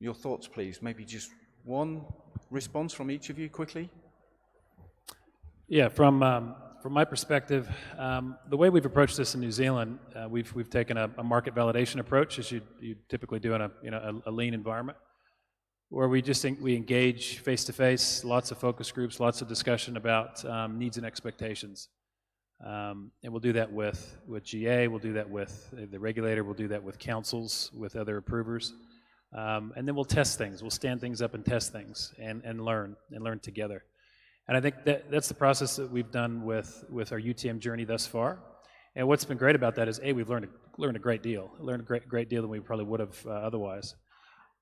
Your thoughts, please. Maybe just one response from each of you quickly. Yeah, from my perspective, the way we've approached this in New Zealand, we've taken a market validation approach, as you typically do in a lean environment, where we engage face to face, lots of focus groups, lots of discussion about needs and expectations, and we'll do that with GA, we'll do that with the regulator, we'll do that with councils, with other approvers, and then we'll test things, we'll stand things up and test things and learn together. And I think that's the process that we've done with our UTM journey thus far. And what's been great about that is, we've learned a great deal. Learned a great deal than we probably would have otherwise.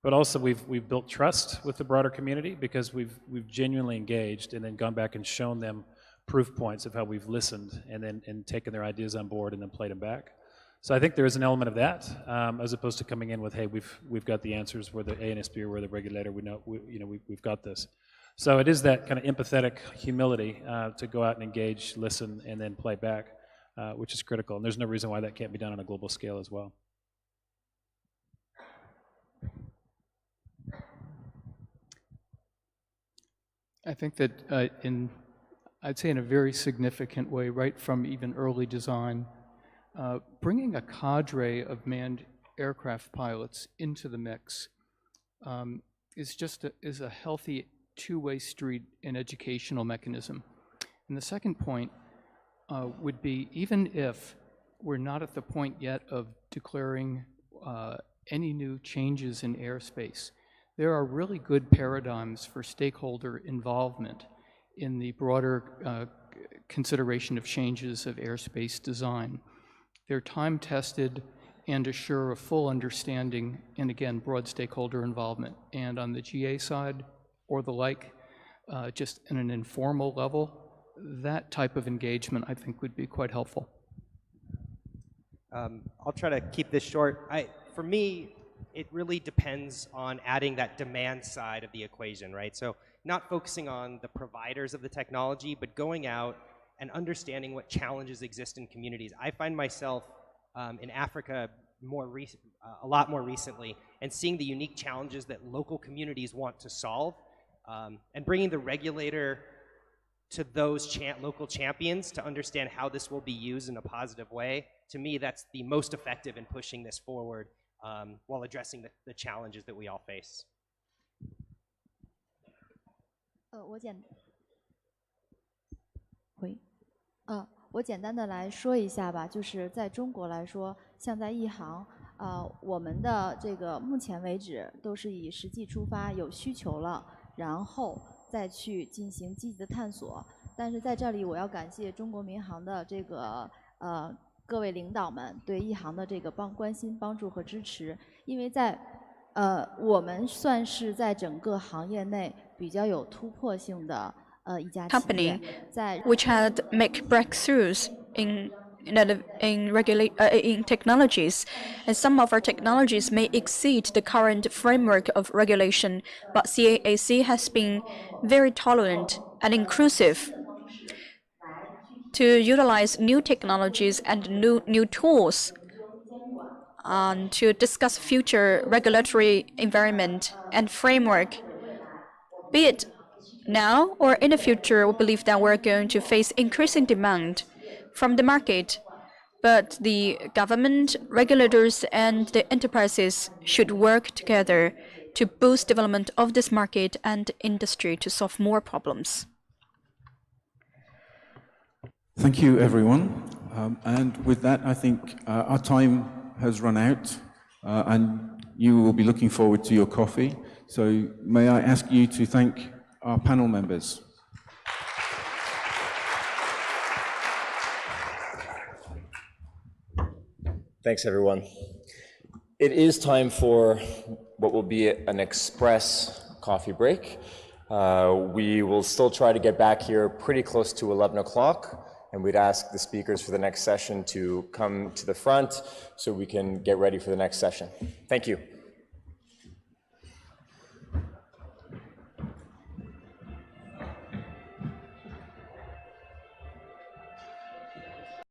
But also we've built trust with the broader community, because we've genuinely engaged and then gone back and shown them proof points of how we've listened and taken their ideas on board and then played them back. So I think there is an element of that, as opposed to coming in with, hey, we've got the answers, we're the ANSP or we're the regulator, we've got this. So it is that kind of empathetic humility to go out and engage, listen, and then play back, which is critical. And there's no reason why that can't be done on a global scale as well. I think that I'd say in a very significant way, right from even early design, bringing a cadre of manned aircraft pilots into the mix is a healthy two-way street and educational mechanism. And the second point would be, even if we're not at the point yet of declaring any new changes in airspace, there are really good paradigms for stakeholder involvement in the broader consideration of changes of airspace design. They're time-tested and assure a full understanding and, again, broad stakeholder involvement. And on the GA side or the like, just in an informal level, that type of engagement, I think, would be quite helpful. I'll try to keep this short. For me, it really depends on adding that demand side of the equation, right? So not focusing on the providers of the technology, but going out and understanding what challenges exist in communities. I find myself in Africa a lot more recently, and seeing the unique challenges that local communities want to solve, and bringing the regulator to those local champions to understand how this will be used in a positive way. To me, that's the most effective in pushing this forward while addressing the challenges that we all face. 我简单的来说一下吧，就是在中国来说，像在一航，我们的这个目前为止都是以实际出发，有需求了，然后再去进行积极的探索。但是在这里，我要感谢中国民航的这个各位领导们对一航的这个关心、帮助和支持，因为在我们算是在整个行业内比较有突破性的一家企业，在 which had make breakthroughs in technologies, and some of our technologies may exceed the current framework of regulation, but CAAC has been very tolerant and inclusive to utilize new technologies and new tools to discuss future regulatory environment and framework. Be it now or in the future, we believe that we're going to face increasing demand from the market, but the government, regulators, and the enterprises should work together to boost development of this market and industry to solve more problems. Thank you, everyone. And with that, I think our time has run out, and you will be looking forward to your coffee. So may I ask you to thank our panel members. Thanks, everyone. It is time for what will be an express coffee break. We will still try to get back here pretty close to 11 o'clock, and we'd ask the speakers for the next session to come to the front so we can get ready for the next session. Thank you.